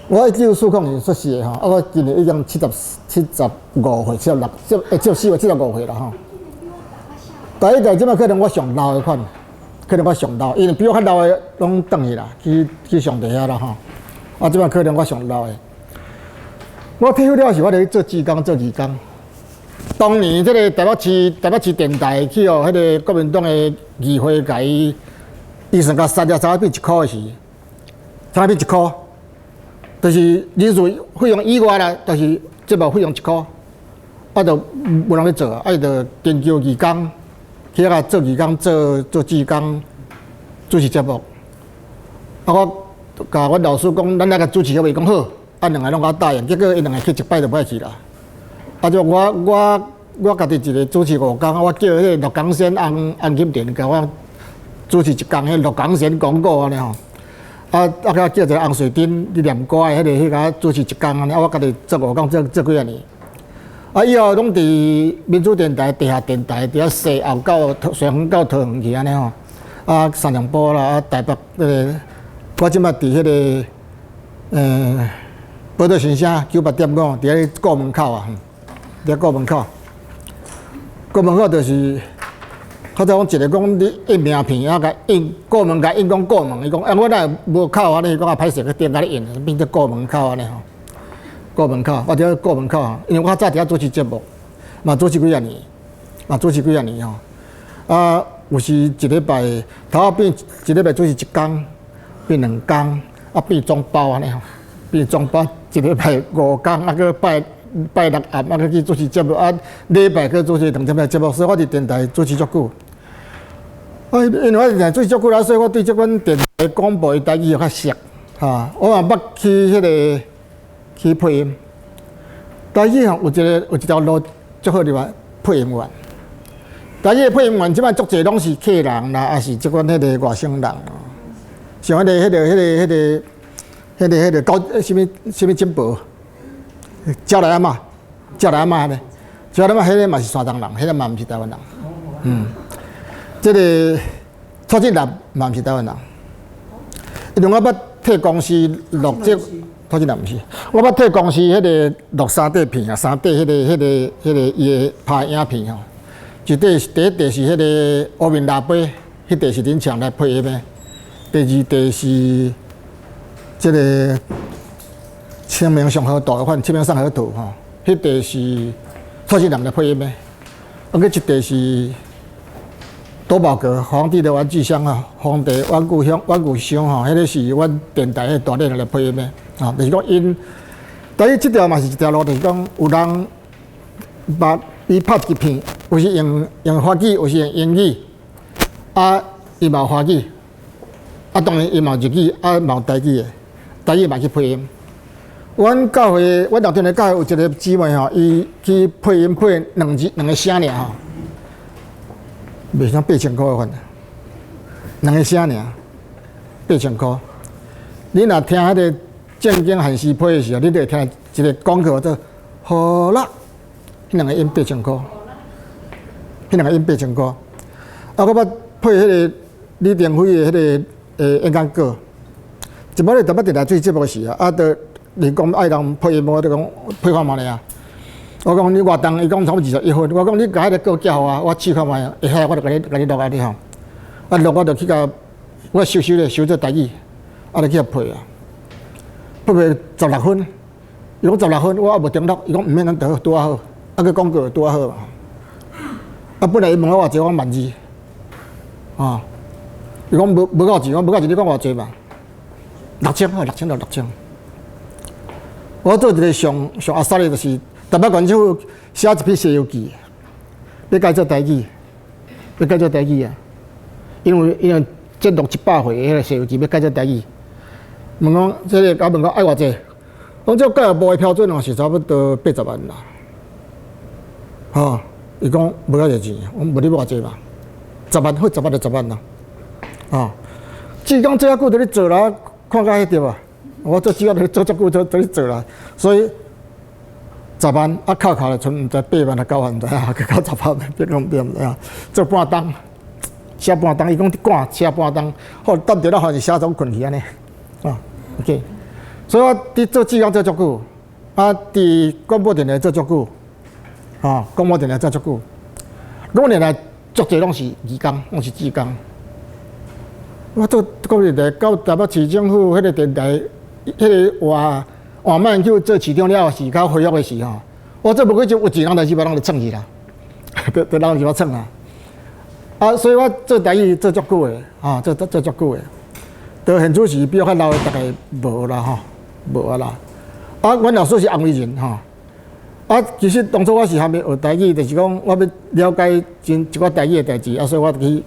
我1940出世的吼，我今年已经75岁、74岁75岁啦吼。第一代即摆可能我上老的款，可能我上老，因为比我较老的拢转去啦，去上地遐啦吼。啊，即摆可能我上老的。我退休了是我咧做技工做义工。当年即个台北市电台去互迄个国民党的议会甲伊算甲杀掉3变1块时，3变1块。就是人事费用以外啦，就是节目费用1块，啊，就无人咧做啊，伊就研究义工，去遐做义工、做志工，主持节目。啊，我甲阮老师讲，咱来甲主持袂讲好，啊，两个拢甲我答应，结果伊两个去1摆就不爱去啦。啊，就我家己一个主持5工，我叫迄个陆港先安金田甲我主持1工，迄陆港先广告安尼吼。啊，甲叫一个洪水丁，你念歌的迄甲主持1工安尼，啊，我家己做5工，做几啊年。啊，以后拢伫民主电台、地下电台，伫遐西后到随园到桃园去安尼吼。啊，三重埔啦，啊，台北我即摆伫迄个报道新声98.5，伫遐顾门口啊，伫遐顾门口。顾门口就是。较早讲一个讲你印名片，啊，甲印过门，甲印讲过门，伊讲啊，我哪无口安尼，伊讲啊，歹势去点甲你印，变做过门口安尼吼。过门口，我伫过门口，因为我早伫遐主持节目，嘛主持几啊年，吼。啊，有时一礼拜头仔变一礼拜主持1工，变2工，啊变装包安尼吼，变装包一礼拜5工，啊个拜六暗啊去主持节目，啊礼拜去主持2点的节目，所以我伫电台主持足久。因为我电台主持足久啦，所以我对即款电台广播的台语较熟，哈。我也捌去配音，台语吼有一条路足好伫配音员。台语配音员即摆足侪拢是客人啦，也是即款迄个外省人，像迄个高什么金箔。招来阿嬷咧，招来阿嬷迄个嘛是山东人，迄个嘛毋是台湾人。这个蔡进南嘛毋是台湾人。因为我捌替公司录蔡进南毋是，我捌替公司迄个录3底片啊，3底迄个伊的拍影片吼。第一底是迄个乌面腊八，迄底是林强来配音的。第二底是这个。清明上河图，清明上河图吼，迄地是蔡进南的配音的。啊，个一地是多宝阁皇帝的玩具箱啊，皇帝玩具箱吼，迄个是阮电台的大练来配音的。啊，就是讲因，但是即条嘛是一条路，就是讲有人把伊拍一片，有时用法语，有时用英语，啊，伊嘛有法语，啊，当然伊嘛有日语，啊，嘛有台语的，台语嘛去配音。阮教会，阮乐天的教会有一个姊妹吼，伊去配音配两个声尔吼，袂上8000块的款，2个声尔，8000块。你若听迄个正经汉诗配的时候，你就会听一个广告做“好啦”，迄2个音8000块，迄2个音8000块。啊，我捌配迄个李登辉的迄个演讲稿，一摆咧台北电台做节目时啊，啊，你讲爱人配音，我就讲配看卖咧啊。我讲你偌重，伊讲差不多21分。我讲你甲迄个稿寄互我试看卖，会晓我就甲你录安尼吼。啊录我就去甲我收做台语，啊就去甲配啊。配16分，伊讲16分，我也无登录，伊讲毋免咱倒拄好，啊个广告拄好嘛。啊本来伊问我偌济，我讲10000字，啊，伊讲无够钱，我无够钱，你讲偌济嘛？6000好，6000到6000。我做一个上阿萨的，就是台北县政府写一批《西游记》，要改做台语，啊！因为这录100回迄个《西游记》要改做台语。问讲，这个甲问讲爱偌济？讲这教育部的标准哦是差不多80万啦。吼，伊讲无遐侪钱，我无你偌济嘛，10万好，10万就10万啦。哦，志工这遐久在咧做啦，看甲迄对啊。我做主要做足久做咧做啦，所以10万啊，扣就剩毋知8万啊9万，毋知啊，去到10万，别讲对毋知啊？做半冬，写半冬，伊讲赶写半冬，好等着了，好是写总困去安尼，啊 ，OK，所以我伫做志工做足久，啊，伫广播电台做足久，广播电台做足久。我原来足侪拢是义工，拢是志工。我做广播电台到台北市政府迄个电台，迄个换曼去做市长了是较恢复的时吼，我做无几就有钱人代志，把人就创去啦，就人就要创啦。所以我做台语做足久的，做足久的。到现主时比我较老的大概无啦，无啊啦。阮老师是安徽人其实当初我是还没学台语，就是讲我要了解一寡台语的代志，所以我去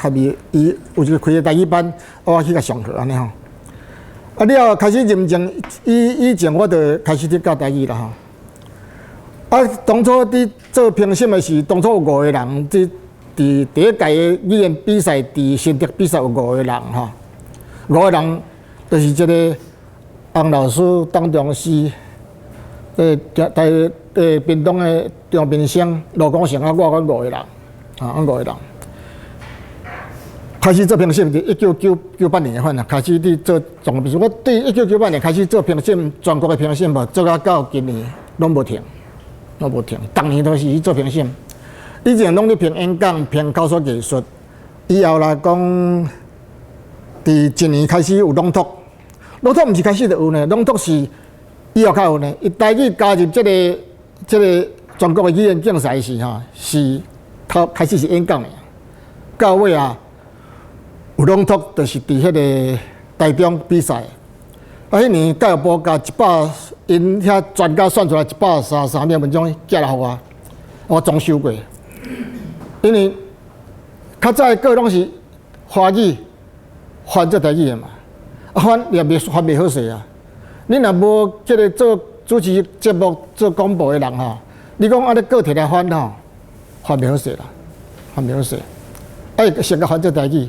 下面伊有一个开个台语班，我去甲上课安尼吼。了开始认真，以前我就开始去教台语啦当初伫做评审的是，当初有5个人，伫第一届的语言比赛，伫新竹比赛有5个人5个人就是这个洪老师、董中师。屏东的张bình生、罗光成我阮5个人，阮5个人开始做评审，就1998年份开始伫做总评审。我对1998年开始做评审，全国的评审无做到今年，拢无停，当年都是去做评审。以前拢咧评演讲、评口说艺术，以后来讲，伫今年开始有朗读，朗读毋是开始就有呢，朗读是。以后较有呢，伊台语加入这个全国的语言竞赛时是开始是演讲的，到尾有朗读，就是伫迄个台中比赛。迄年教育部加因遐专家选出来133篇文章寄来互我总收过。因为较早个拢是华语翻做台语的嘛，翻也袂好势啊。你若无即个做主持节目、做广播的人你讲安尼个摕来翻翻袂好势啦，翻袂好势。先甲翻做台语，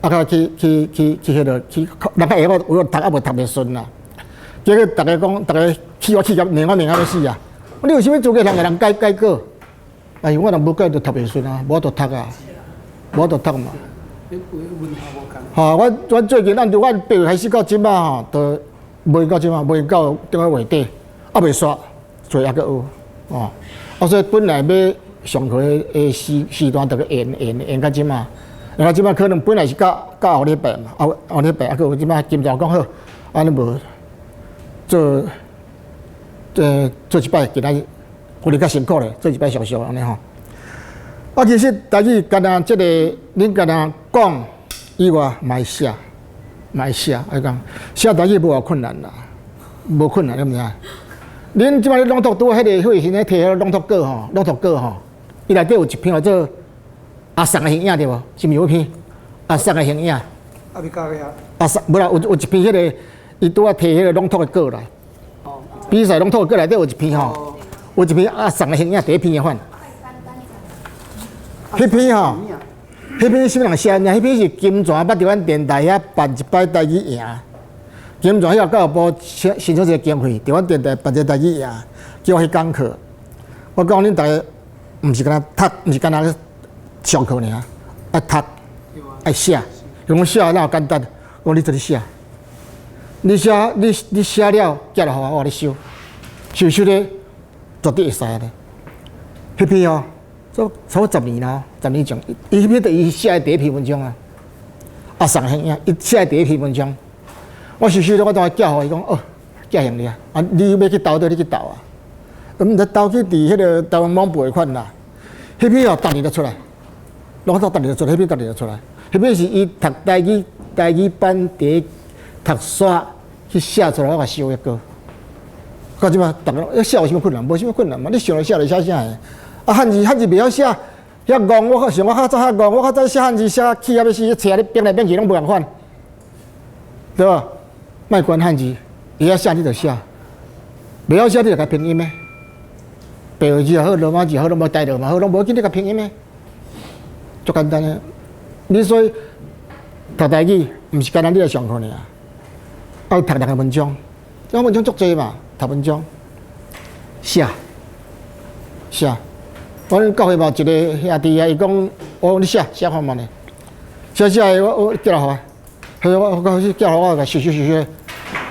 去迄落去，人家下我有读无读袂顺啦。结果大家讲，大家气我气甲命要死啊！你有啥物资格人改过？我若无改就读袂顺啊，无就读嘛。我最近阮8月开始到即马都。卖到即嘛，卖到顶个月底，未煞，做还阁有所以本来要上课的时段，就个延到即嘛，延到即嘛可能本来是到后礼拜嘛，后礼拜阁有即嘛今朝讲好，安尼无做一摆，今仔日我哋较辛苦咧，做一摆上安尼其实台语干那即个恁干那讲以外，卖写。讲写台语无偌困难啦，无困难，你毋知？恁即摆咧朗读拄迄个时阵咧摕迄个朗读稿伊内底有一篇叫做阿送的形影对无？是毋是有一篇阿送的形影？未教个阿送无啦，有一篇迄个伊拄仔摕迄个朗读的稿来。比赛朗读的稿内底有一篇有一篇阿送的形影第一篇的款。迄篇迄篇什么人写呢？迄篇是金泉捌伫阮电台遐办一摆台语营。金泉遐教育部申请一个经费，伫阮电台办一个台语营，叫我去讲课。我讲恁大家毋是干那读，毋是干那上课尔，爱读，爱写。用写哪有简单？我讲你做你写，你写了寄来互我咧收，收咧绝对会使咧。迄篇做超过10年啦，10年前，伊迄篇就伊写的第一篇文章送形影，伊写的第一篇文章，我收咧，我当寄互伊讲，寄行李你要去投倒，你去投毋得投去伫迄个台湾网部款啦。迄篇逐年就出来，拢逐年就出来，迄篇逐年就出来。迄篇是伊读台语班伫读煞去写出来，我甲收一个。到即摆，逐个要写有啥物困难？无啥物困难嘛，你想来写就写啥个。汉字袂晓写，遐戆我想我较早遐戆，我较早写汉字写气啊要死，册咧编来编去拢无共款，对吧？莫管汉字，会晓写你就写，袂晓写你就甲拼音诶。白话字也好，罗马字也好，拢无带落嘛好，拢无紧你甲拼音诶，足简单诶。你所以读台语，毋是简单你来上课尔，要读2个文章，这文章足济嘛，读文章，写。阮教会嘛一个兄弟伊讲，你写看嘛呢？写我叫来互我，我开始叫互我甲收，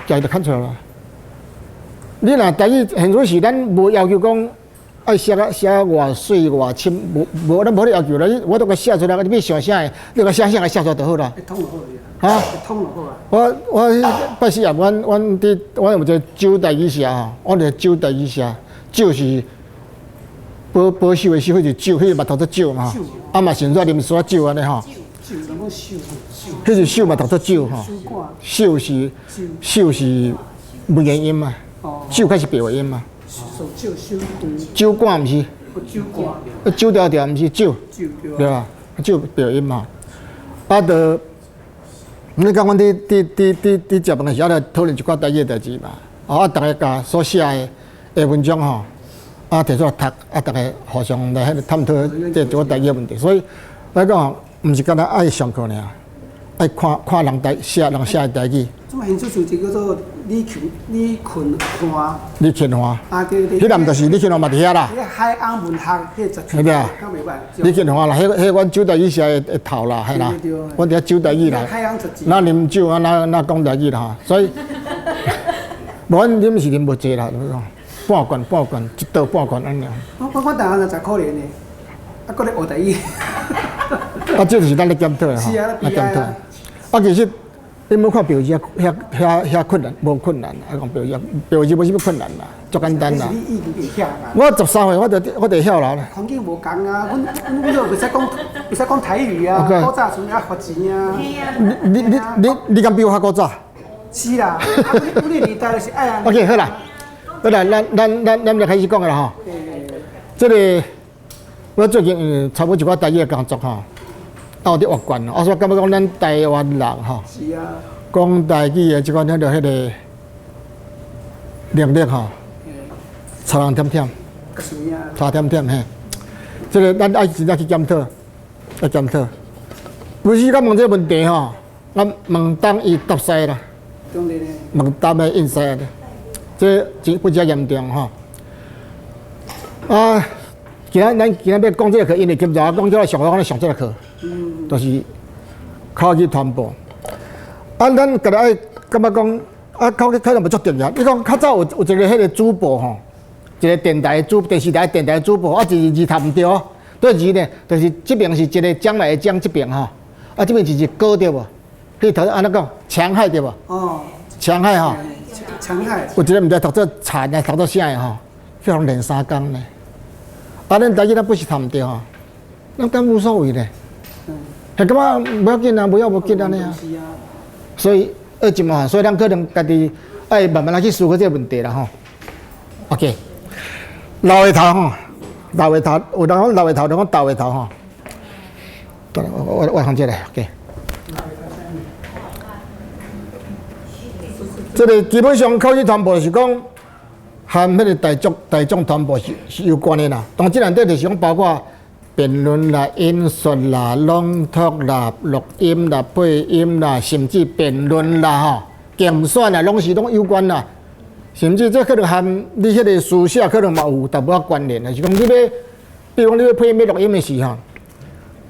家己就看出来了。你若台语现在是咱无要求讲爱写偌水偌深，无咱无咧要求啦。我都甲写出来，你要想啥的，你甲写写出来就好啦。通就好了。啊？通就好啊。我拜四啊，阮有一个酒台语社吼，我个酒台语社，酒是保守的时候是酒，迄个嘛读做酒嘛，啊嘛现在啉煞酒安尼吼。酒怎么酒？迄是酒嘛读做酒吼。酒是文言音嘛，酒开是白话音嘛。酒馆毋是？酒馆。酒条条毋是酒，对吧？酒白话音嘛。啊，就你讲阮伫食饭的时候咧讨论一寡台语的代志嘛。啊，大家甲所写的文章吼，啊摕出来读，啊大家互相来迄探讨这一个台语问题。所以来讲，毋是干那爱上课尔，爱看人写的台语。这现出就叫做李群花。李群花。啊对。迄男就是李群花嘛伫遐啦。迄海洋文学迄十出。对啊。李群花啦，迄阮酒台语社的头啦，系啦。阮伫遐酒台语啦。海洋十集。那啉酒啊，那讲台语啦哈，所以，无阮啉是啉无济啦，半罐，一刀半罐安尼。我大汉就10块呢，啊，搁咧学台语。啊，这就是咱咧检讨的吼，检讨。啊，其实你要看标字遐困难，无困难，啊讲标字无啥物困难啦，足简单啦。你已经会晓啦。我13岁我就晓啦。环境无共啊，阮都袂使讲台语啊，古早时啊罚钱啊。你敢比我较古早？是啦，阮个年代就是爱啊。OK， 好啦，咱就开始讲个啦吼。这个我最近差不多一寡台语的工作吼，啊有伫学馆，所以感觉讲咱台湾人吼，讲台语的即款迄个能力吼，差人点点，差点点嘿。这个咱爱真正去检讨，要检讨。有时甲问这个问题吼，咱问东伊答西啦，问东的应西啦，这真不加严重吼。啊，咱今日要讲这个课，因为今朝讲这个上课，咱上这个课，就是口语传播。啊，咱个爱感觉讲，啊，口语可能无足重要。你讲较早有一个迄个主播吼，一个电视台电台主播，啊，字读唔对，对字呢，就是这边是一个将来的将这边吼，啊，这边是一个高对无？迄头安怎讲？强害对无？哦，强害吼。强害。有一个毋知读做惨的，读做啥的吼，迄人连3工呢。啊，咱台语咱不是读唔对吼，咱敢无所谓咧。系感觉无要紧啊，无要无紧安尼啊。所以即嘛，所以咱可能家己爱慢慢来去思考这个问题啦吼。OK， 老的头吼，老的头，有人讲老的头，就讲豆的头吼。我放这来 ，OK。这个基本上口语传播是讲，和迄个大众传播是有关的啦。当这内底就是讲包括辩论啦、演说啦、朗读啦、录音啦、配音啦，甚至辩论啦、吼竞选啦，拢有关啦。甚至这可能和你迄个书写可能嘛有淡薄仔关联的，是讲你要，比如讲你要配音要录音的时候，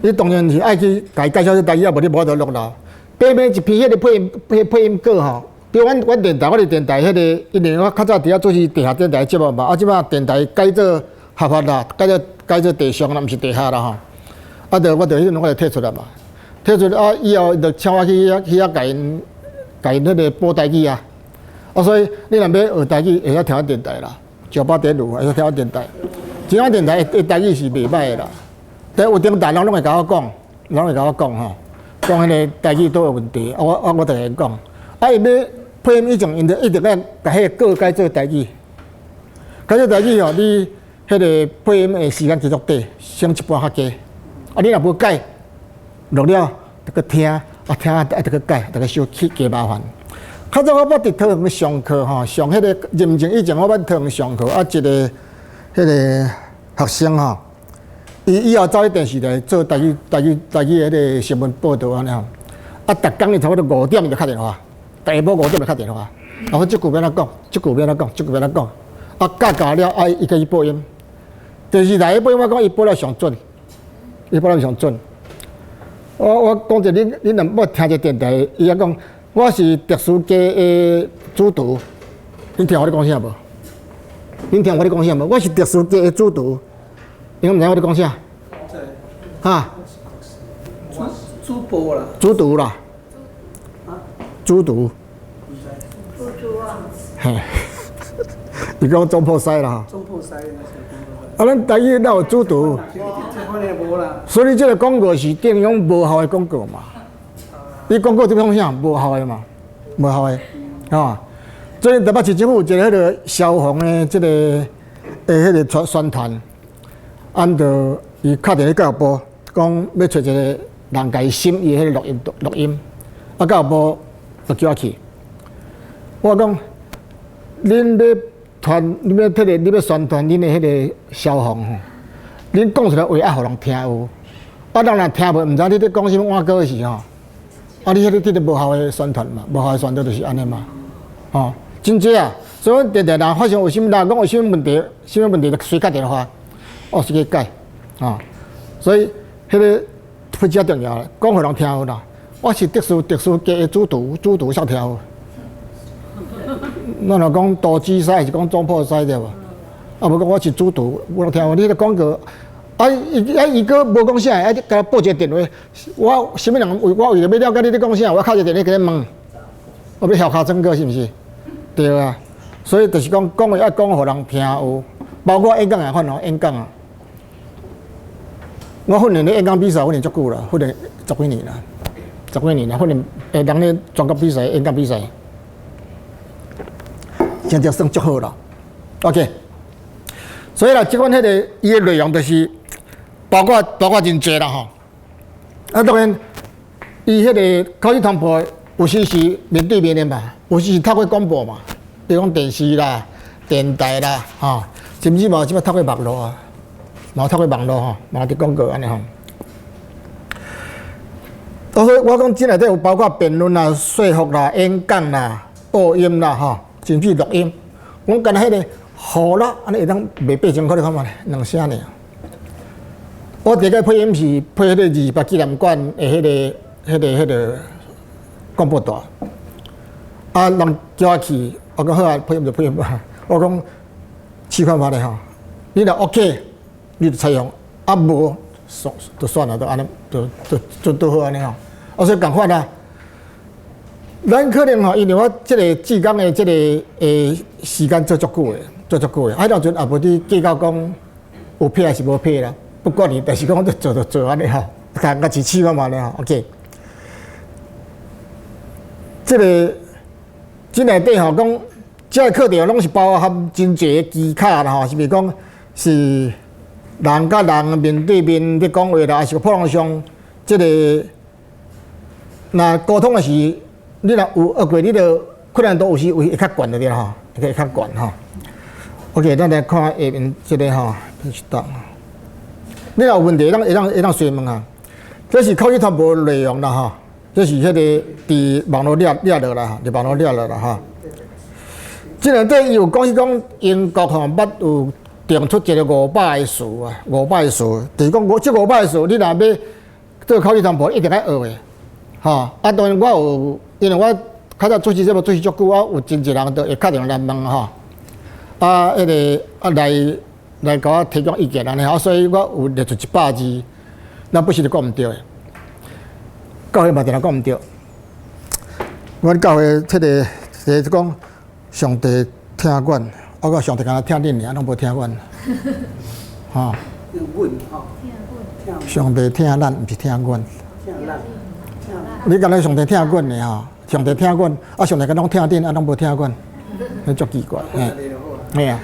你当然是爱去介绍这台语啊，无你无法度录啦。背一篇迄个配音稿吼。比如阮电台，我哋电台迄个，因为我较早伫遐做是地下电台节目嘛，啊，即摆电台改做合法啦，改做地上啦，毋是地下啦吼。啊，我迄阵我就摕出来嘛，摕出来啊，以后就请我去遐甲因迄个播台语啊。啊，所以你若要学台语，会晓听电台啦，98.5会晓听电台。其他电台的台语是袂歹的啦，但有电台人拢会甲我讲，吼，讲迄个台语都有问题，我就会讲。啊，伊要配音以前，因就一直咧甲迄个歌改做台语，改做台语吼，你迄个配音的时间继续短，省一半较加。啊，你若无改，录了得个听，啊听啊得个改，得个小起加麻烦。较早我捌伫桃园上课吼，上迄个认真以前我捌桃园上课，啊一个迄个学生吼，伊以后走去电视台做台语迄个新闻报道安尼吼，啊，逐工伊差不多5点就敲电话。下晡5点就敲电话，啊，我即句要怎讲，即句要怎讲，啊，教了，啊，伊甲伊播音，电视台伊播音，我讲伊播了上准，我讲者，你若要听一个电台，伊讲我是特殊家的主厨，恁听我咧讲啥无？恁听我咧讲啥无？我是特殊家的主厨，你毋知我咧讲啥？哈？主播啦。主厨啦。主厨。主厨啊。嘿。你讲中破西啦？中破西那是。啊，咱台语哪有主厨？这方面无啦。所以这个广告是定用无效的广告嘛。你广告这种啥无效的嘛？无效的，啊！最近台北市政府有一个迄个消防的这个迄个宣传，按照伊敲电去教育部，讲要找一个人家审伊迄个录音，啊教育部就叫我去。我讲，恁要传，你要你要宣传恁的迄个消防吼，恁讲出来话要互人听有，啊人若听无，毋知你咧讲什么碗糕的事吼。啊！你迄个无效的宣传嘛，无效的宣传就是安尼嘛，哦，真济啊！所以常常人发生有啥物啦，讲有啥物问题，啥物问题就随打电话，哦，是去改，啊，所以迄个非常重要，讲互人听好啦。我是特殊家的主厨才听好。咱若讲大鸡西是讲中破西对无？啊，无讲我是主厨，我听好你咧广告。伊个无讲啥，甲我报一个电话。我什么人？我为了要了解你咧讲啥，我敲一个电话给你问，我要晓敲整个是毋是？对啊，所以就是讲话要讲互人听有，包括演讲也款哦，演讲啊。我训练咧演讲比赛训练足久啦，训练10几年啦，10几年啦，训练人咧全国比赛、演讲比赛，成绩算足好啦。OK， 所以啦，即款迄个伊个内容就是。包括真济啦吼，啊当然，伊迄个考试通报有时是面对面的嘛，有时是透过广播嘛，比如讲电视啦、电台啦，吼，甚至嘛即摆透过网络啊，嘛透过网络吼，嘛伫广告安尼吼。所以我讲即内底有包括辩论啦、说服啦、演讲啦、播音啦，吼，甚至录音。我干迄个好啦，安尼会当卖8千块，你看嘛，2声尔。我第一个配音是配迄个28纪念馆的迄个广播台，啊，人叫我去，我讲好啊，配音就配音吧。我讲试看觅咧吼，你若 OK， 你就采用；啊无，就算了，就安尼，就好安尼吼。啊，所以共款啊，咱可能吼，因为我即个志工的即个时间做足久的，迄当阵也无伫计较讲有配还是无配啦。不管你，但是讲就做安尼吼，甲一试看觅咧吼 ，OK。即内底吼讲，即个课程拢是包含真侪个技巧啦吼，是咪讲是人甲人面对面咧讲话啦，还是普通上即个若沟通的是，你若有学过，你就可能都有时会较悬一点吼，会较悬吼。OK， 咱来看下面即个吼，是档。你若有问题，会当询问啊。这是考试通报内容啦哈，这是迄个伫网络了落啦，伫网络了落啦哈。即个底伊有讲英国吼捌有定出一个500个词啊，500个词，就是讲这500个词，你若要做考试通报，一定要学的，哈。啊，当然我有，因为我较早主持节目主持足久，我有真侪人都会打电话来问哈。啊，迄个啊来甲我提供意见安尼吼，所以我有列出100字，咱不是就讲毋对的，教会嘛定定讲毋对。阮教会迄个是讲上帝听阮，我讲上帝敢若听恁尔，拢无听阮，吼。阮吼，上帝听咱，毋是听阮。听咱，你敢若上帝听阮呢吼？上帝听阮，啊上帝敢拢听恁，啊拢无听阮，迄足奇怪，嘿啊。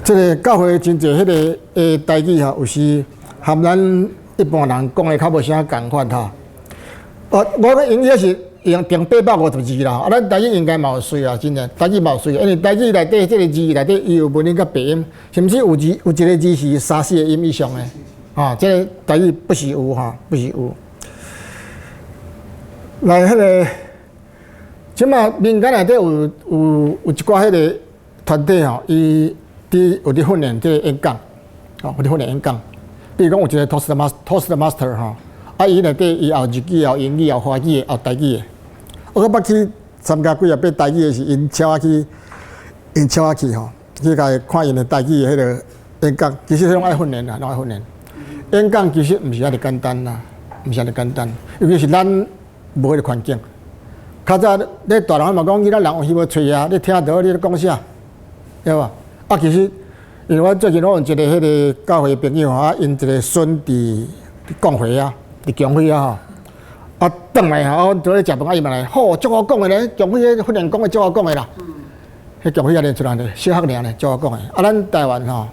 即个教会真侪迄个代志吼，有时含咱一般人讲的较无啥共款吼。我个英语是用定850字啦，啊，咱台语应该嘛有水啊，真正台语嘛有水，因为台语内底即个字内底伊有文音甲鼻音，甚至有一个字是3、4个音以上的，啊，即个台语不是有哈，不是有。来，迄个，即嘛民间内底有一寡迄个团体吼，伊有伫训练即个演讲，吼，有伫训练演讲。比如讲有一个 Toastmaster 吼，啊，伊内底伊有日语、有英语、有华语、有台语的。我捌去参加几啊笔台语的是因超去吼，去甲伊看因的台语的迄个演讲，其实拢爱训练啦，拢爱训练。演讲其实毋是遐尼简单啦，毋是遐尼简单，尤其是咱无迄个环境。较早你大人嘛讲，囡仔人有戏要吹啊，你听到你咧讲啥，对无？啊，其实因为我最近我有一个迄个教会朋友啊，因一个孙伫讲会啊，伫讲会啊吼，啊，转来吼，我做咧食饭啊，伊嘛来，好，足好讲的咧，讲会迄训练讲的足好讲的啦。迄讲会啊，练出来咧，小学尔咧，足好讲的。啊，咱台湾吼，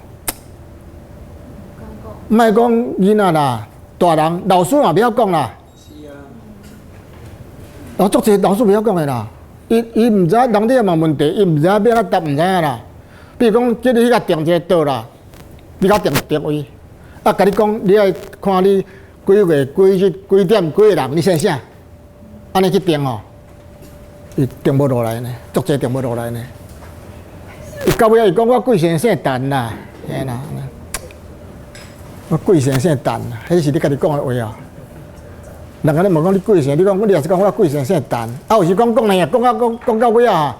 莫讲囡仔啦，大人老师嘛不要讲啦。啊，足侪老师袂晓讲的啦，伊毋知人哋问问题，伊毋知影要安答，毋知影啦。比如讲，叫你去甲定一个岛啦，你甲定位，啊，甲你讲，你爱看你几月几日几点几个人，你写啥？安尼去定哦，伊定无落来呢，足侪定无落来呢。伊到尾伊讲我贵姓姓陈啦，嘿啦，我贵姓姓陈啦，迄是你家己讲的话啊。人家咧问讲你贵姓，你讲我你也是讲我贵姓姓陈，啊有时讲呢啊，讲到尾啊，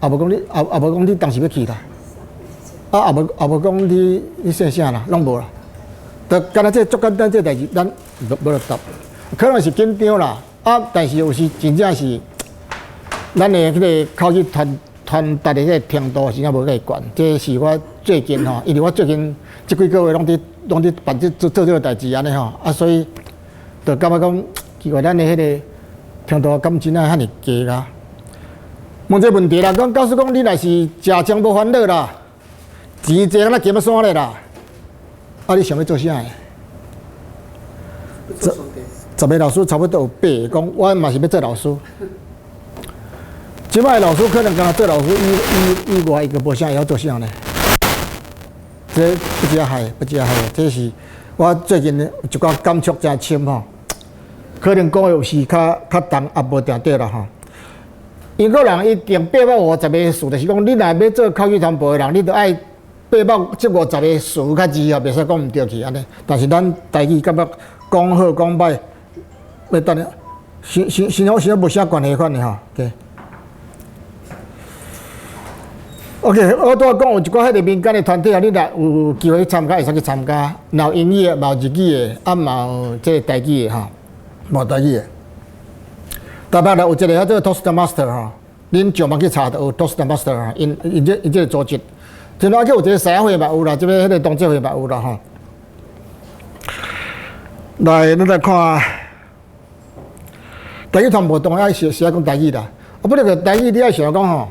也无讲你也无讲你当时要去啦，啊也无讲你姓啥啦，拢无啦，就干那这足简单这代志，咱无得答，可能是紧张啦，啊但是有时真正是咱的迄个口语传达的迄个程度是影无介悬，这是我最近吼，因为我最近这几个月拢伫办做这个代志安尼吼，啊所以。就感觉讲，奇怪，咱的迄个程度敢真啊遐尼低啦？问这问题啦，讲告诉讲，你若是食将无烦恼啦，钱济敢若kiếm山咧啦，啊，你想要做啥个？10个老师差不多有8个讲，我嘛是要做老师。即摆老师可能敢若做老师以外，伊个无啥会晓做啥呢？这不只害，这是我最近一寡感触真深吼。可能讲有时较重，也无定对啦吼。英国人一定850个数，就是讲你若要做口语传播的人，你着爱850个数较字啊，袂使讲毋对去安尼。但是咱台语感觉讲好讲歹，要等先好无啥关系款的吼。OK， 我拄仔讲有一寡迄个民间的团体啊，你若有机会参加，会使去参加。有英语的，嘛有日语的，啊嘛有即个台语的吼。无台语的，台北有一个叫做 Toastmaster 吼，恁上网去查就有 Toastmaster 吼，因这个组织，另外还有一个社会嘛有啦，这边迄个同济会嘛有啦吼。来，咱来看台语传播当然爱是讲台语啦，啊不过个台语你爱想讲吼，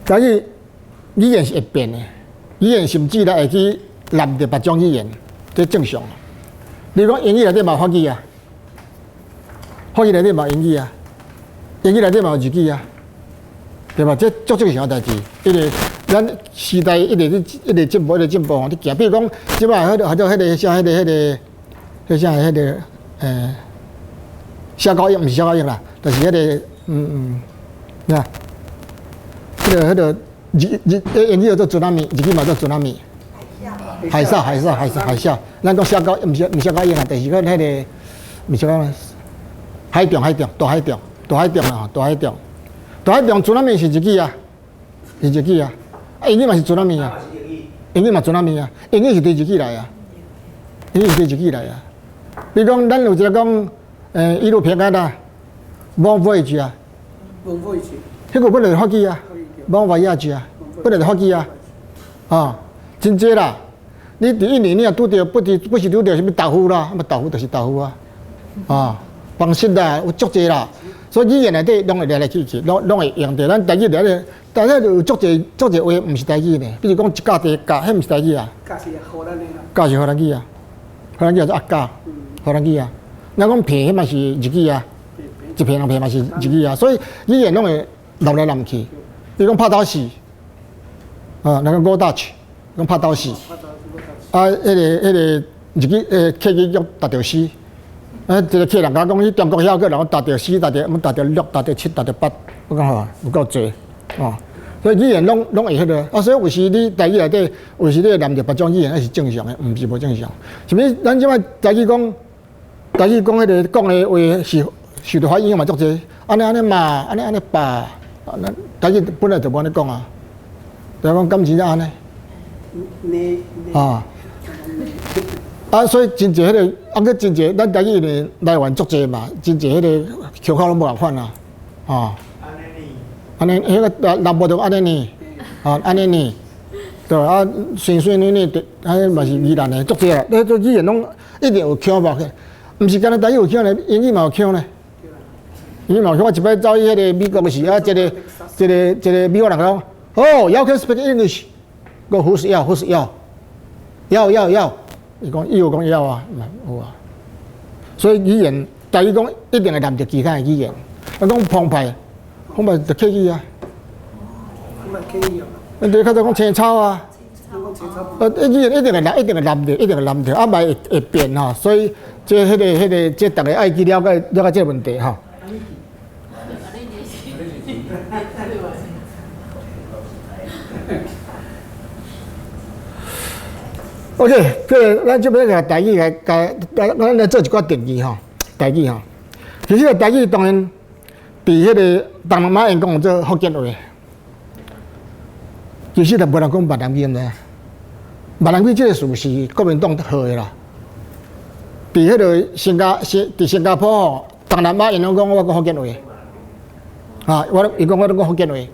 台语语言是会变的，语言甚至会去揽着别种语言，这正常。你讲英语内底嘛法语啊？法语内底嘛英语啊，英语内底嘛有日语啊，对吧？这足正常代志，因为咱时代一直进步吼，你行。比如讲，即摆迄个迄个啥，迄个小高音，毋是小高音啦，就是迄个呐，迄个英语叫做 tsunami， 日语嘛叫 tsunami， 海啸。咱讲小高，毋是小高音啦，但是个迄个毋是讲。大海中啦，大海中 tsunami 是日语啊，啊，英语嘛是 tsunami 啊，英语嘛 tsunami 啊，英语是对日语来啊，比如讲，咱有一个讲，一路平安啦 ，Bon voyage 啊，迄个本来是法语啊 ，Bon voyage 啊，本来是法语啊，啊，真济啦，你伫印尼你也拄着不是拄着什么豆腐啦，豆腐就是豆腐啊，啊。方式啦，有足济啦，所以语言内底拢会来去，拢会用着。咱台语内底，但是有足济话，毋是台语呢。比如讲一架地架，迄毋是台语啊。架是荷兰语啊。架是荷兰语啊，荷兰语叫做阿架，荷兰语啊。咱讲片，迄嘛是日语啊，一片两片嘛是日语啊。所以语言拢会闹来闹去。比如讲拍刀戏，啊，那个五大曲，讲拍刀戏。啊，迄个日语客语叫达着死。一个客人甲讲，迄中国遐个人达着4，达着6，达着7，达着8，我讲吼有够济哦。所以语言拢会迄个，啊，所以有时你台语内底，有时你会念着别种语言，那是正常的，毋是无正常。什物？咱即摆台语讲迄个讲的话是受到法影响嘛足济，安尼嘛，安尼爸，台语本来就无安尼讲啊，就讲感情安尼。你啊。所以真侪迄个，个真侪，咱台语呢来源足侪嘛，真侪迄个腔口拢无共款啊，安尼，迄个南部就安尼呢，安尼呢，对顺顺利利，安尼嘛是宜兰的足侪啦，迄种语言拢一定有腔吧，毋是干那台语有腔咧，英语嘛有腔咧，英语嘛有腔。我一摆走去迄个美国的时，一个美国人讲，哦 ，You can speak English， 讲 Who's要。伊讲伊有讲要啊，有啊，所以语言，台语讲一定会揽着其他的语言。讲澎湃就客语啊。你较早讲青草啊，语言一定会揽着，啊，咪会变吼。所以这大家爱去了解这个问题吼。OK， 咱这边个台语咱来做一寡定义吼，台语吼。其实台语当然，伫迄个东南亚因讲做福建话，其实就无人讲闽南语呢。闽南语这个事是国民党好的啦。伫迄个新加坡吼，东南亚因拢讲我讲福建话，伊讲我都讲福建话。伊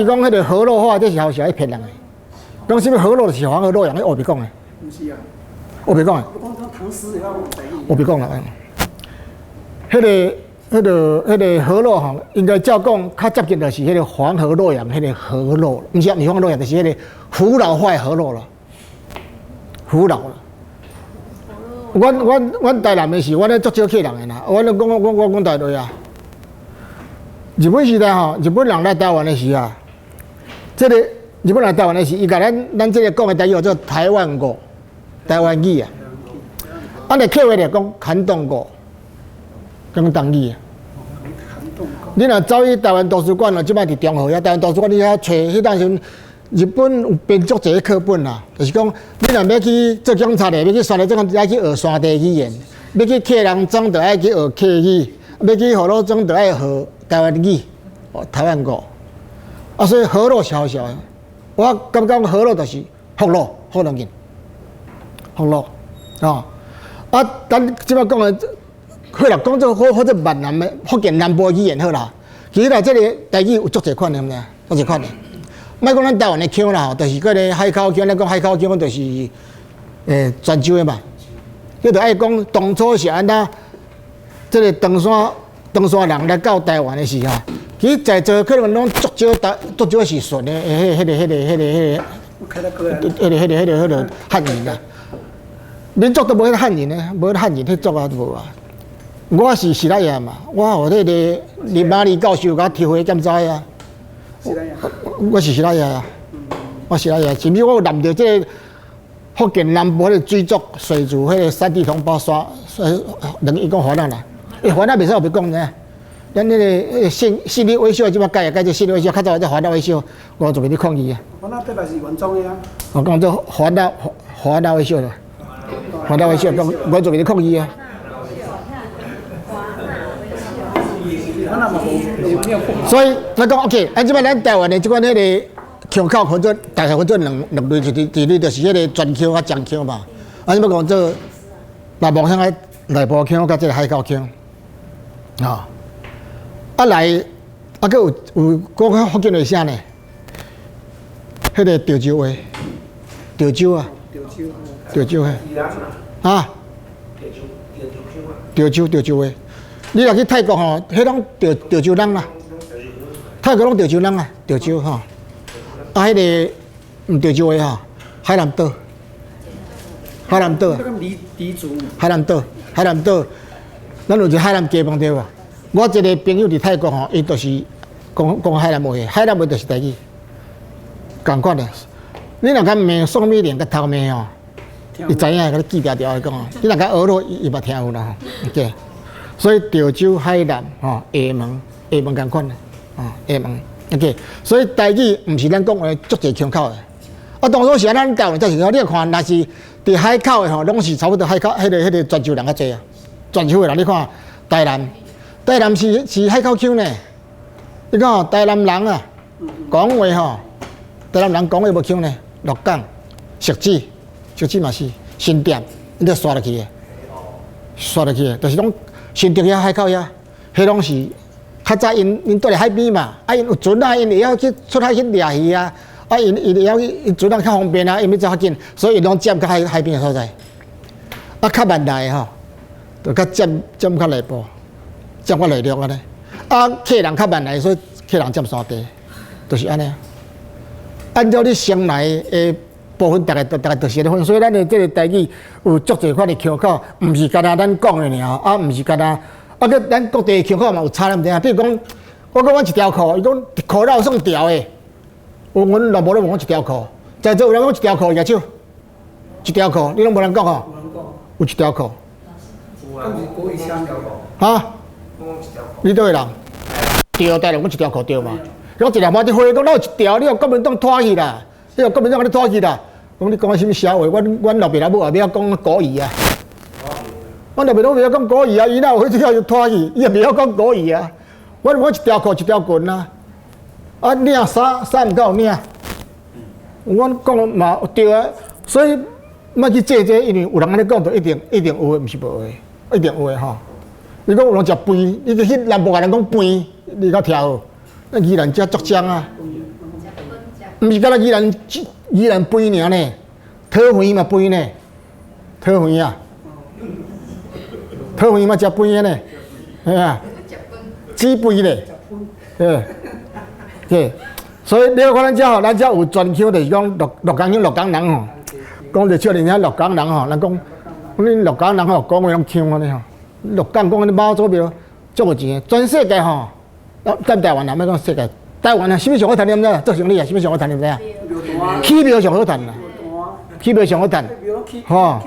讲迄个河洛话，这是好笑，骗人的。讲什么河洛是黄河洛阳，迄黑白讲的。不是啊，黑白讲的。我讲唐诗也要讲台语。黑白讲啦。迄个河洛吼，应该照讲较接近就是迄个黄河洛阳，迄个河洛，毋是黄河洛阳，就是迄个福佬坏河洛啦。福佬啦。阮台南的是，阮咧足少客人的啦。我讲台语啊。日本时代吼，日本人来台湾的时啊，日本来台湾的时，伊甲咱这个讲的台语叫做台湾语、台湾语啊。你客话来讲寒冬语，讲台语啊。你若走去台湾图书馆啊，即摆伫中和遐台湾图书馆，你遐找迄当时日本有编足侪课本啦，就是讲你若要去做警察的，要去山地种，爱去学山地语言；要去客人庄，就爱去学客语；要去河洛庄，就爱学台湾语、台湾语。所以河洛是好笑的。我感觉河洛就是福洛，好两件，福洛咱即摆讲的，好啦，讲做或者闽南的福建南部语言好啦。其实这个台语有足侪款的，唔足侪款的。莫讲咱台湾的腔啦，就是嗰个海口腔，咱讲海口腔就是泉州的嘛。你着爱讲当初是安那，这个唐山人来到台湾的时候。其实在座可能拢足少是顺的，迄个汉人啊，民族都无迄个汉人呢，无汉人迄族啊都无啊。我是西拉雅嘛，我互迄个林马里教授甲我抽回检查啊。我是西拉雅啊，我西拉雅，甚至我有揽着这个福建南部迄个水族、水族迄个山地同胞刷，伊讲华人啦，华人袂使后边讲呢。咱那个心理微笑，即摆改做心理微笑，较早叫华大微笑，我做俾你抗议啊。我那对来是原装的啊。我讲做华大微笑啦，华大微笑，讲我做俾你抗议啊。所以咱讲 OK， 即摆咱台湾的即款迄个腔口分做大概分做两类，一类就是迄个泉腔甲漳腔嘛。即摆讲做内部腔个内部腔甲即个海口腔啊。来，还有讲福建话啥呢？迄个潮州话，潮州啊，潮州嘿，潮州话。你若去泰国吼，迄拢潮州人啦，泰国拢潮州人啊，潮州吼。迄个毋潮州话吼，海南岛，海南岛，咱有一个海南鸡饭对无？我一个朋友伫泰国吼，伊就是讲海南话，海南话就是台语，共款的。你若甲骂宋美龄甲头骂吼，伊知影甲你记条条讲。你若甲学落，伊嘛听有啦吼。OK， 所以潮州、海南吼、厦门共款的，厦门 OK。所以台语毋是咱讲的足侪腔口的。当初是咱台湾才是，你看，若是伫海口的吼，拢是差不多海口迄个泉州人较济啊。泉州的人，你看台台南是海口腔呢。你看吼，台南人啊，讲话吼，台南人讲话无腔呢。鹿港、汐止嘛是新店，你得刷落去的，刷落去的，就是讲新竹遐、海口遐，迄拢是较早因住咧海边嘛，啊因有船啊，因会晓去出海去掠鱼啊，啊因会晓因船啊较方便啊，因要走较紧，所以因拢占较海边的所在。啊，较万来吼，就较占较内部，占较内陆安尼。啊，客人较万来，所以客人占山地，就是安尼。按照你生来的部分，大概就是咧分，所以咱的这个台语有足侪款的腔口，毋是干那咱讲的尔，啊，毋是干那，啊，个咱各地的腔口嘛有差咱毋知影。比如讲，我讲我一条裤，伊讲裤绕算条的，阮老婆咧问我一条裤，在座有人讲一条裤举手，一条裤，你拢无人讲吼？有一条裤。有啊，国语腔条裤。哈？你倒位人？对，台湾讲一条裤对嘛？讲一条毛的花，讲哪有一条？你用国民党拖去啦！你用国民党你拖去啦！讲你讲什么社会？阮老爸老母也不晓讲国语啊！阮老爸老母不晓讲国语啊！伊哪有迄条就拖去？伊也不晓讲国语啊！阮一条裤一条裙啊！啊，领衫毋够领。阮讲嘛对啊，所以莫去借这，因为有人安尼讲，就一定有诶，毋是无诶，一定有诶吼。你讲有人食肥，你就去南部个人讲肥，你甲听好。那宜兰遮足浆啊，毋是干那宜兰肥尔呢，讨肥嘛肥呢，讨肥啊，讨肥嘛食肥的呢，系啊，煮肥咧，对，所以你看咱遮有专腔，就是讲鹿港人吼，讲着少年遐鹿港人吼，咱讲恁鹿港人吼讲话拢腔安尼吼，鹿港讲安尼马祖庙足有钱，全世界吼。咱台湾人要讲世界，台湾啊，什么上好谈？你毋知？做生意啊，什么上好谈？你毋知啊？起庙上好谈啦，起庙上好谈，吼，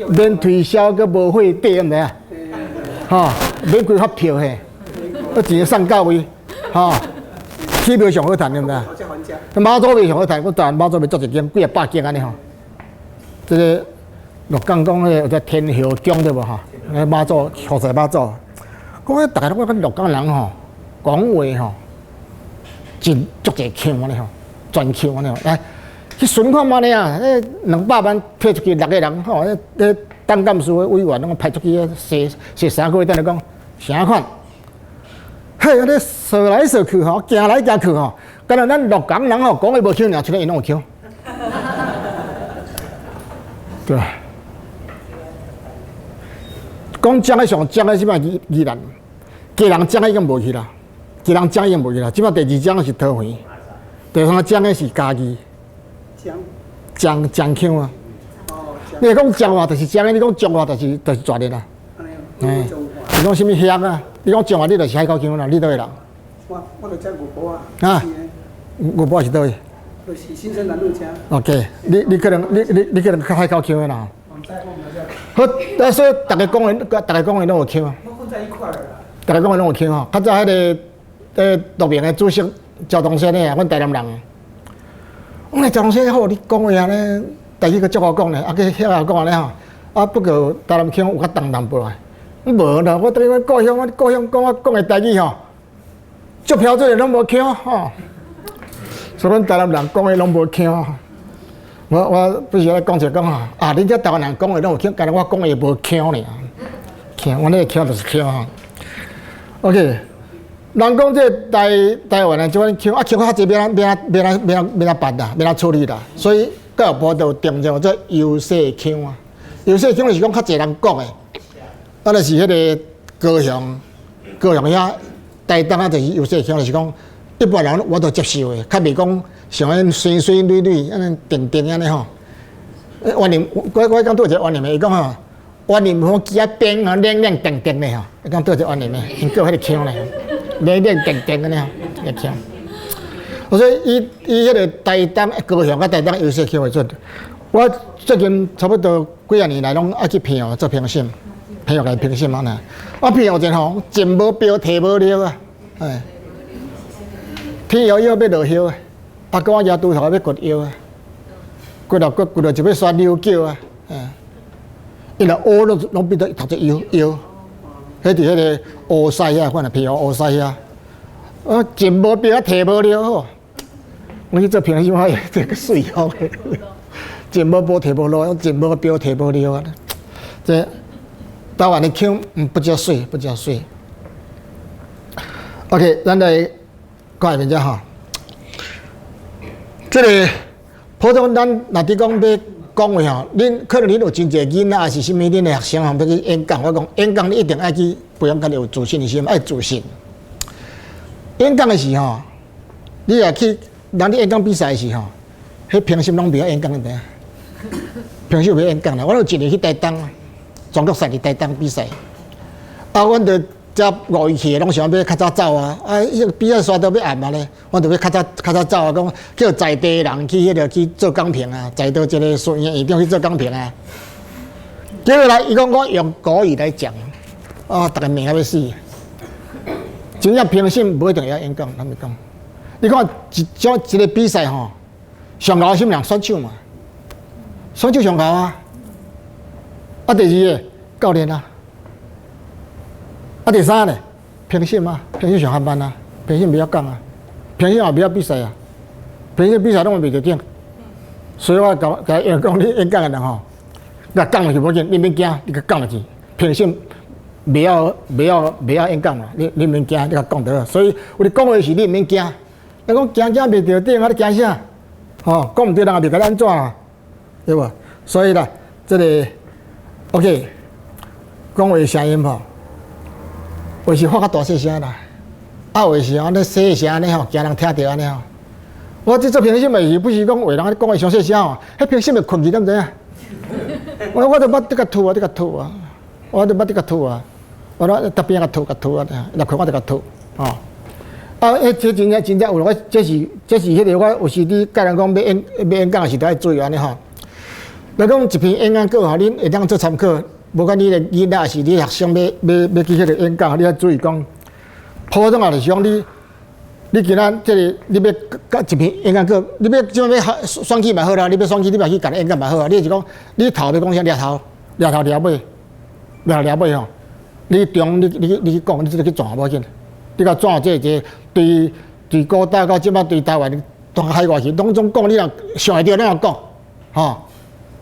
免推销佮无费底，毋知啊？吼，免开发票嘿，钱送到位，吼，起庙上好谈，你毋知啊？马祖庙上好谈，我台湾马祖庙做一间几啊百间安尼吼。这个鹿港讲迄个天后宫对无吼？马祖何在马祖？讲迄大家拢讲鹿港人吼。讲话吼，真足侪腔安尼吼，全腔安尼吼。来，去巡看嘛呢啊！迄200万派出去6个人吼，迄党干事的委员拢派出去踅3个月，等来讲啥款？嘿，安尼说来说去吼，行来行去吼，敢若咱鹿港人吼讲话无腔尔，出来因拢有腔。对。讲讲的上讲的即摆宜兰，家人讲已经无去啦。一人讲已经无去啦，即摆第2讲是讨肥，第3讲的是家己，讲腔啊。你讲讲话就是讲的，你讲中话就是绝的啦。你讲什么乡啊？你讲中话你就是海口腔啦，你倒位人？我就讲五堡啊。啊，五堡是倒位？就是新生南路家。OK， 你可能你可能较海口腔的啦。好，所以大家讲的拢有腔啊。混在一块儿啦。大家讲的拢有腔吼，较早迄个。路边的主席交通线的啊，阮台南人。我来交通线好，你讲话安尼，台语个足好讲咧，啊，去遐个讲安尼吼，啊，不过台南腔有较重淡薄啊。无啦，我对阮故乡讲我讲的台语吼，足标准的拢无腔吼。所以阮台南人讲的拢无腔。我不是来讲讲吼，啊，恁遮台湾人讲的拢有腔，但是我讲的无腔咧。腔，我那个腔就是腔吼。OK。人讲这台湾的这款腔啊，腔较济，免哪办啦，免哪处理啦。所以教育部就定叫做优势腔啊。优势腔就是讲较济人讲的，啊，就是迄个高雄遐台东啊，就是优势腔，就是讲一般人我都接受的，较袂讲像安水水蕊蕊安尼定安尼吼。原林我讲对一个原林的，伊讲吼，原林好几啊边啊亮亮定的吼，伊讲对一个原林的，因叫迄个腔咧。练定安尼吼，个腔。所以伊迄个台东高雄甲台东优势腔为准。我最近差不多几啊年来拢爱去平湖做评审，平湖来评审嘛呢。啊平湖真好，真无标题无了啊，哎。天摇摇要落叶啊，阿公阿爷拄头要掘腰啊，掘到就要刷溜叫啊，因为乌拢变到头只腰，迄伫迄个乌西遐，看下皮乌西遐，前无标，摕无了吼。我去做平心，我这个水吼，前无标摕无落，前无标摕无了啊！这台湾的腔不叫水，不叫水。OK， 咱来看下面只吼，这个普通咱若伫讲要讲话吼，恁可能恁有真侪囡仔，还是啥物恁的学生吼要去演讲，我讲演讲你一定爱去培养家己有自信的心，爱自信。演讲的时候，你也去，人咧演讲比赛的时候，迄平心拢袂晓演讲的，平时袂演讲啦。我有一年去台东，全国赛去台东比赛，阮着才5月去，拢想要较早走啊！迄个比赛刷到要暗啊咧，我着要较早走啊！讲叫在地人去迄个去做讲评啊，在到一个学院院长去做讲评啊。结果来，伊讲我用国语来讲，逐个骂要死。真正平心无一定要演讲，他们讲。你看一个比赛吼，上高什么人选手嘛？选手上高啊！第二个教练啊！第三呢，平心啊，平心上下班啊，平心不要讲啊，平心也不要比赛啊，平心比赛拢袂得顶。所以我甲讲你演讲的人吼，甲讲落去无紧，你免惊，你甲讲落去，平心。不要演讲啦！你免惊，你甲讲得了。所以有你讲话时，你免惊。你讲惊袂着顶，你惊啥？吼，讲毋对人也袂甲咱怎啊？对无？所以啦，这个 OK， 讲话声音吼，有时发较大细声啦，有时安尼细声安尼吼，惊人听着安尼吼。我这做平心的是不是讲话人讲话伤细声吼？迄平心的困去，敢知影？我都捌得甲吐啊，得甲吐啊，我都捌得甲吐啊。我咧特别甲吐啊，入去我就甲吐吼。这真正有我这是迄个我有时你教人讲要演讲时，都要注意安尼吼。来讲一篇演讲稿吼，恁会当做参考。无管你的囡仔还是你学生要去迄个演讲，你要注意讲。普通啊，就是讲你今仔这个你要甲一篇演讲稿，你要怎要选举嘛好啦，你要选举你嘛去甲演讲嘛好啊。你是讲你头要讲啥？掠头掠尾吼。你中你去讲，你即个去转无要紧。你甲转这个对古代到即摆对台湾当海外去，拢总讲你若上会着，咱就讲吼。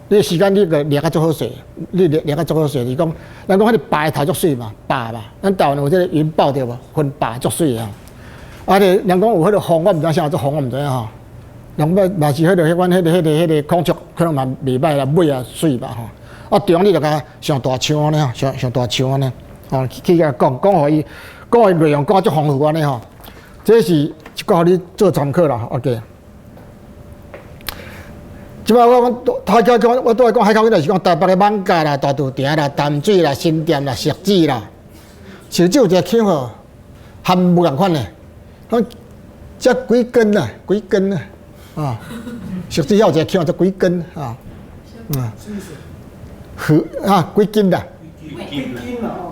你时间你个掠较足好势，你掠较足好势。是讲，咱讲迄个白头足水嘛，白嘛。咱台湾有即个云豹着无？分白足水啊。人讲有迄个风，我毋知啥做风，我毋知影吼。人嘛是迄个迄款迄个空竹，可能嘛袂歹啦，尾啊水吧吼。中你就甲上大枪安尼吼，上大枪安尼。去甲讲互伊，讲诶内容讲足丰富安尼吼，这是一个互你做参考啦。OK， 即摆我海口讲，我拄来讲海口，就是讲台北诶艋舺啦、大肚埕啦、淡水啦、新店啦、汐止啦，潮州有一个腔号，含无共款诶，讲才几根啊，几根啊，汐止遐有一个腔叫几根啊，几斤啦。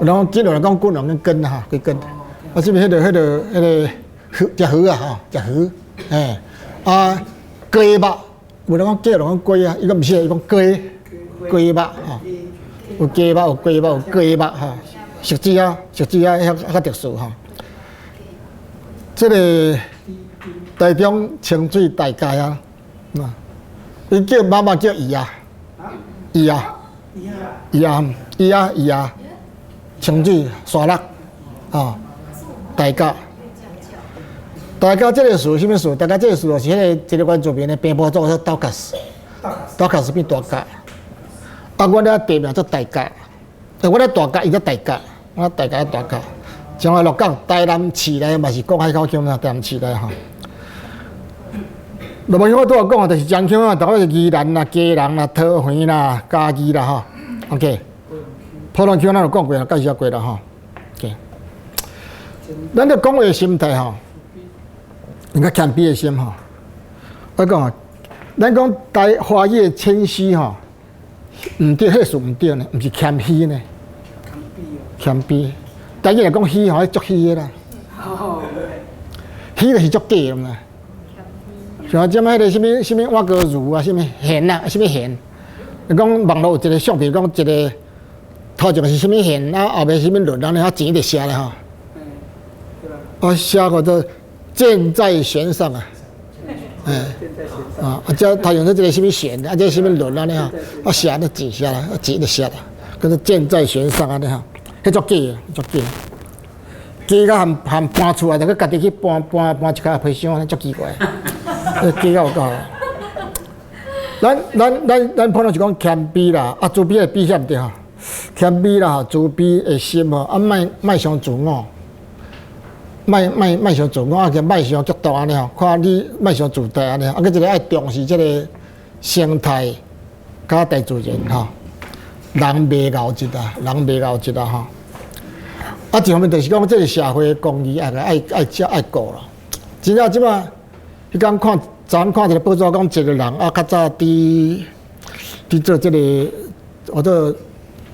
然后金有人讲棍，有人根哈，几根。这边迄个只鱼啊吼，只鱼，鸡肉，有人讲鸡，有人讲鸡啊，伊个毋是，伊讲鸡肉吼，有鸡肉，有鸡肉，有鸡肉吼，汐止啊，较特殊吼。这个台中清水大街啊，伊叫妈妈叫伊啊，清水沙落大家这个树什么树？大家这个树就是迄个这个原住民的平埔族叫刀卡斯变大甲。我咧地名做大甲，我咧大甲，伊叫大甲，我大甲。将来落港台南市内嘛是讲海口腔啦，台南市内吼。落尾我拄仔讲就是漳腔啊，大概是宜兰啦、基隆啦、桃园啦、嘉义啦吼。OK， 普通腔咱有讲过啦，介绍过啦吼。OK， 咱咧讲话的心态吼，应该谦卑的心吼。我讲啊，咱讲台华语的谦虚吼，毋对，迄事毋对呢，毋是谦虚呢。谦卑，台语来讲虚吼，足虚的啦。虚就是足假的嘛。像即摆迄个什么碗糕乳啊，什么咸啊，什么咸。讲网络有一个相片，讲一头前是什么弦，啊后面什么轮，然后钱就写了哈。对吧？我写过都箭在弦上啊。这他用的这个什么弦，这什么轮啊？你哈，我写的记下来，钱就写了，跟着箭在弦上啊！你哈，迄足假，足假。鸡甲含搬厝啊，就佮家己去搬一卡皮箱，足奇怪。鸡甲有够。咱普通是讲谦卑啦，啊，自卑会避险着吼。谦卑啦，自卑的心吼，啊，莫伤自我，莫伤自我，啊，个莫伤极端安尼吼。看你莫伤自大安尼，啊，佮一个爱重视即个生态，甲大自然吼。人袂熬一啊，人袂熬一啊吼。啊，一方面就是讲，这个社会公义爱顾啦。真正即摆，迄天昨昏看一个报纸讲，一个人啊，较早伫做这个，或者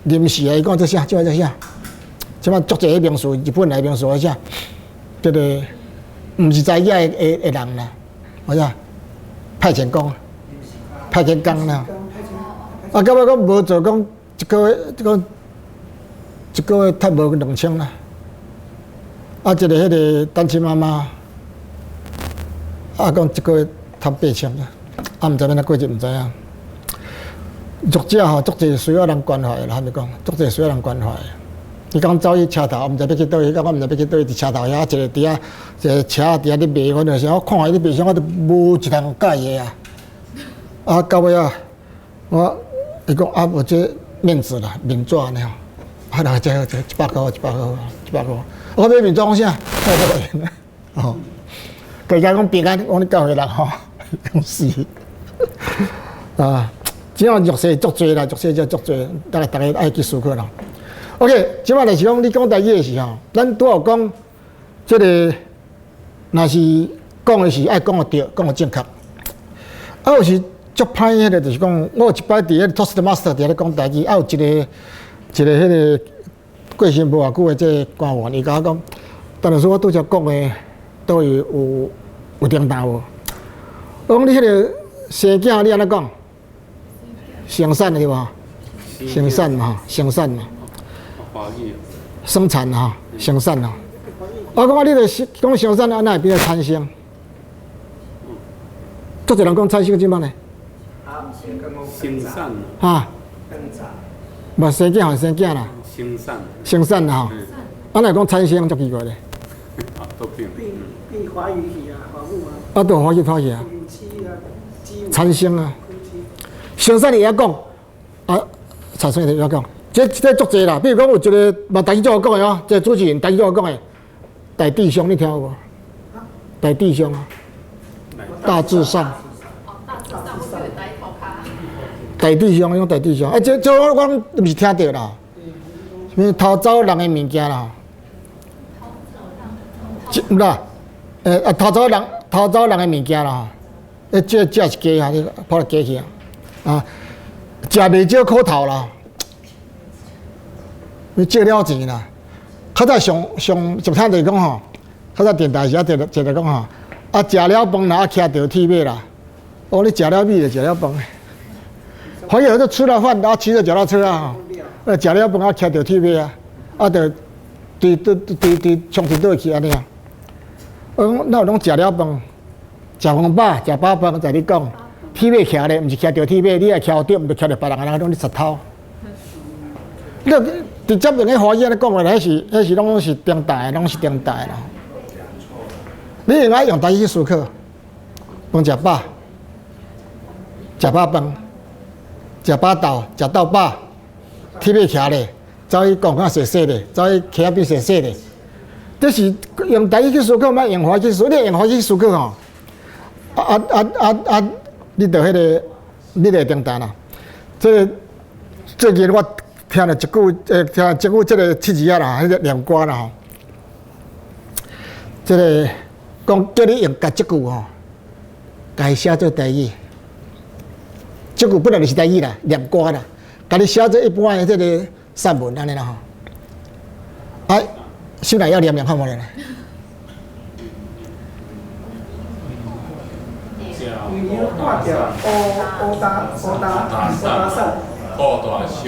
临时啊，伊讲做啥？即摆做啥？即摆足侪名士，日本来名士啊啥？这个毋是在野的人啦，或者派遣工啦。啊，到尾讲无做讲一个月赚无2000啦。啊，一个迄个单亲妈妈，啊，讲一个月赚8000啦。啊，毋知要哪过日，毋知影。作者吼，足侪需要人关怀啦，还是讲足侪需要人关怀。伊讲走去车头，我毋知要去倒位，我毋知要去倒位，伫车头遐一个伫遐，一个车伫遐咧卖，反正是我看伊咧卖啥，我都无一通介意啊。啊，到尾啊，伊讲啊，无这面子啦，面纸安尼吼。啊，人这100块，我买面纸讲啥？哦，大家讲平安，我咧教会人吼，讲死啊！只要弱势足多啦，弱势就足多，大家爱去思考啦。OK， 即摆就是讲你讲台语的时候，咱拄有讲，即个若是讲的是爱讲的对，讲的正确。啊，有时足歹迄个就是讲，我有一摆伫迄个 Toastmaster 伫咧讲台语，啊有一个迄个过身无偌久的即个官员，伊甲我讲，但是说我拄则讲的，倒位有重大无？我讲你迄个生囝你安怎讲？生产的对无？生产嘛，生产嘛。生产哈，生产哈。我讲你著讲生产，安那会变做产生？足侪人讲产生怎么呢？生产啊，无生囝还生囝啦。生产啦吼，安那讲产生足奇怪咧。都变。变华语体啊，华语啊。啊，都华语啊。产生啊，生产也讲啊，产生也讲。这足济啦，比如讲有一个嘛，台语怎讲的哦？这主持人台语怎讲的？大地兄，你听有无？大地兄啊，大致上。大地兄用大地兄，这我毋是听到啦。什么偷走人的物件啦？毋啦，偷走人的物件啦。这是假啊，你跑来假去啊！啊，食袂少苦头啦。你借了钱啦，较早上一摊就是讲吼，较早电台时啊，就讲吼，啊食了饭啦，啊徛着铁马啦，哦你食了米就食了饭，还有就吃了饭，然后骑着脚踏车啊，食了饭啊徛着铁马啊，啊就对冲去倒去安尼啊，那有拢食了饭，食饭饱，食饱饭，在你讲，铁马徛咧，毋是徛着铁马，你也徛对，毋就徛着别人，人讲你贼偷，你。直接用个华语安尼讲话，迄是拢是重大的，拢是重大的啦。你应该用台语去思考，饭食饱，食饱饭，食饱豆，食豆饱，铁马徛咧，走去讲较细细咧，走去徛比细细咧。这是用台语去思考，莫用华语去思考。你用华语去思考吼，你着迄个，你着重大啦。最近我。听了一句，听一句这个七字啊啦，迄个念歌啦吼。这个讲叫你用甲这句吼，甲写做台语。这句本来就是台语啦，念歌啦，甲你写做一般的这个散文安尼啦吼。啊，心内要念看无咧？语言挂掉，乌达山。扩大烧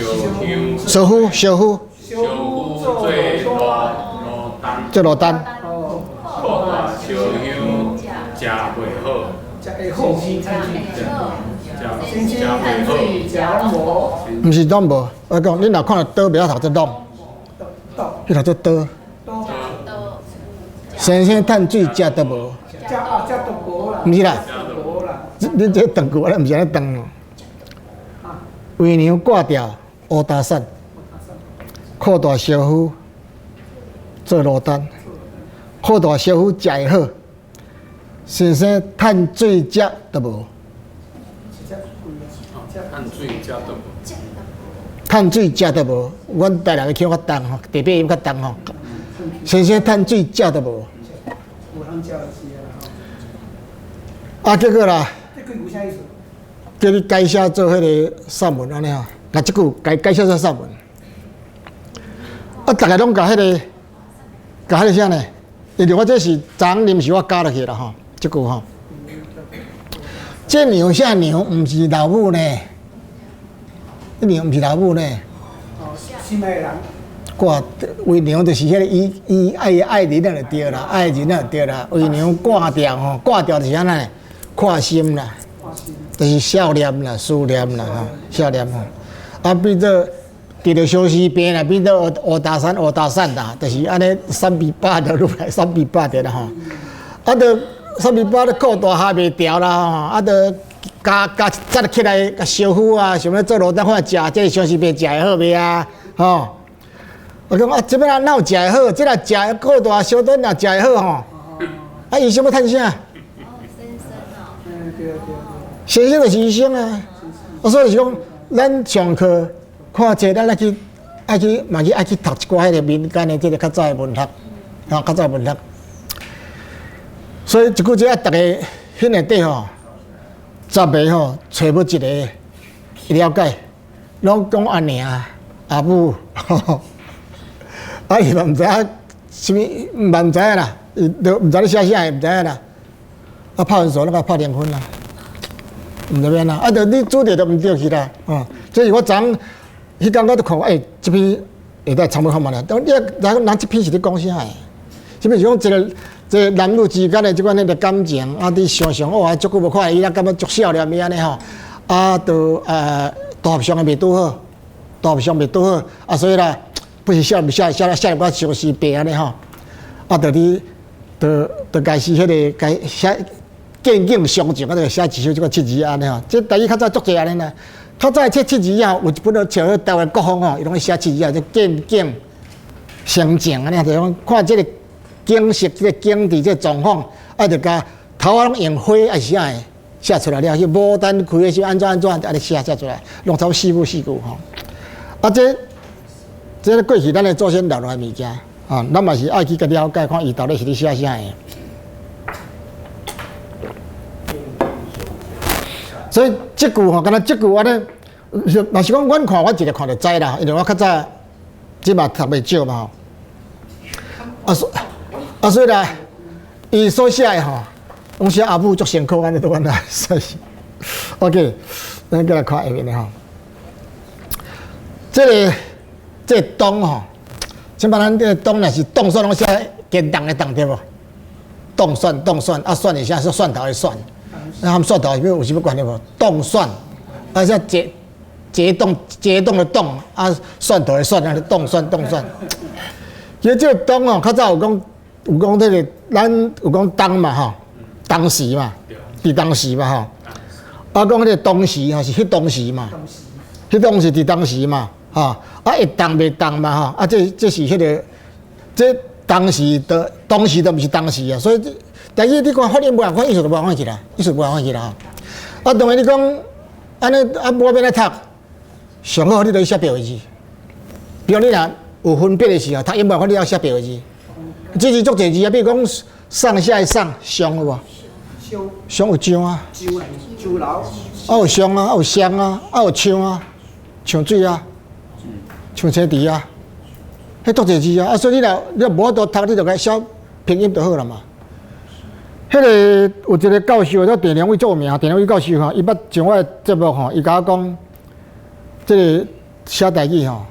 香，烧夫烧夫烧夫最罗丹，做落单，哦，扩大烧香，加会好，加会好，新鲜加会好，水加膜，毋是拢无。我讲，你若看到刀，不要头做拢，迄头做刀。新鲜碳水食都无，加都无啦，毋是啦，无啦，你这长句，我毋是安尼长哦。为娘挂掉乌搭散，扩大烧夫做落单，扩大烧夫食会好，新鲜碳水食都无。碳水加都无，碳水食都无，阮台南的口较重吼，地北音较重吼，新鲜碳水食都无。有通食是啊，结果啦，这句有啥意思？叫你改写做迄个散文安尼吼，啊，即句改写做散文。啊，逐个拢甲迄个，甲迄个啥呢？因为我这是昨临时我加落去啦吼，即句吼。这娘啥娘？毋是老母呢？这娘毋是老母呢？哦，心爱的人，挂为娘就是迄个伊爱人就对啦，爱人就对啦。为娘挂掉吼，挂掉就是安尼，看心啦，就是孝念啦、思念啦吼，孝念吼。啊，变做得着相思病啦，变做乌大山啦，就是安尼三比八就入来三比八的啦吼。啊，着三比八的裤大下袂调啦吼，啊，着加扎起来，甲烧夫啊，想要做罗丹看食，这相思病食会好袂啊？吼。我讲啊，即摆哪有食会好？即个食过大小顿也食会好吼。啊，医生要趁啥？嗯，对对。先生就是医生啊。所以是讲，咱上课看册，咱爱去读一寡迄个民间的，即个较早的文学，较早的文学。所以一句这逐个迄内底吼，10个吼找要一个了解，拢讲安尼啊，阿母。啊，伊嘛毋知影什物，嘛毋知影啦，都毋知你写啥个，毋知影啦。啊，拍完手那个拍离婚啦，毋知变啦。啊，着你主题都毋对去啦，这是我昨迄天我都看，这篇会当参考看嘛啦。当你咱这篇是咧讲啥个？这篇是讲一个男女之间的即款迄个感情，啊，你想想哇，足久无看伊，咱感觉足少年伊安尼吼，啊，都大合相袂拄好，大合相袂拄好，啊，所以啦。不是写入到相思病安尼吼，啊，着你，着该是迄个该写见景伤情啊，着写一首即个七字安尼吼。这台语较早足济安尼啦，较早这七字啊，有一本都像迄台湾国风吼，伊拢会写七字啊，就见景伤情安尼，就讲看这个景色、这个景致、这个状况，啊，着甲头啊拢用花啊是啥个写出来了，去牡丹开的时候安怎安尼写出来，弄差不4句吼。啊，这个过去咱的祖先留落来物件，咱嘛是爱去甲了解，看伊到底是咧写啥个。所以即句吼，敢若即句安尼，若是讲阮看，我一个看就知啦，因为我较早即嘛读袂少嘛吼。所以啦，伊所写的吼，拢写阿母足辛苦安尼都安啦，所以 OK， 咱再来看下面的吼，这个冬吼，即摆咱这个冬若是冻蒜，拢写简冻的冻对无？冻蒜啊，蒜是啥？是蒜头的蒜，那含蒜头有啥物关系无？冻蒜，啊，像解冻的冻啊，蒜头的蒜啊，冻蒜。其实这个冬哦，较早有讲这个，咱有讲冬嘛吼，当时嘛，伫当时嘛吼，啊，讲迄个当时吼是迄当时嘛，迄当时伫当时嘛。啊，会动袂动嘛吼，啊，这是迄个，这当时都毋是当时啊，所以但是你看法律无办法，艺术就无办法去啦，啊，当然你讲安尼啊，无变来读，上好你就写标字，比如你若有分别的时候，读英文法你要写标字，这是足侪字啊，比如讲上下的上上有无？上有上啊，酒楼，啊有上啊，有香啊，啊有唱啊，唱水啊。像车底啊，迄足侪字啊，啊，所以你无法度读，你就该写拼音就好了嘛。迄个有一个教授叫电良伟做名，电良伟教授吼，伊捌上我的节目吼，伊甲我讲，这个写台语吼，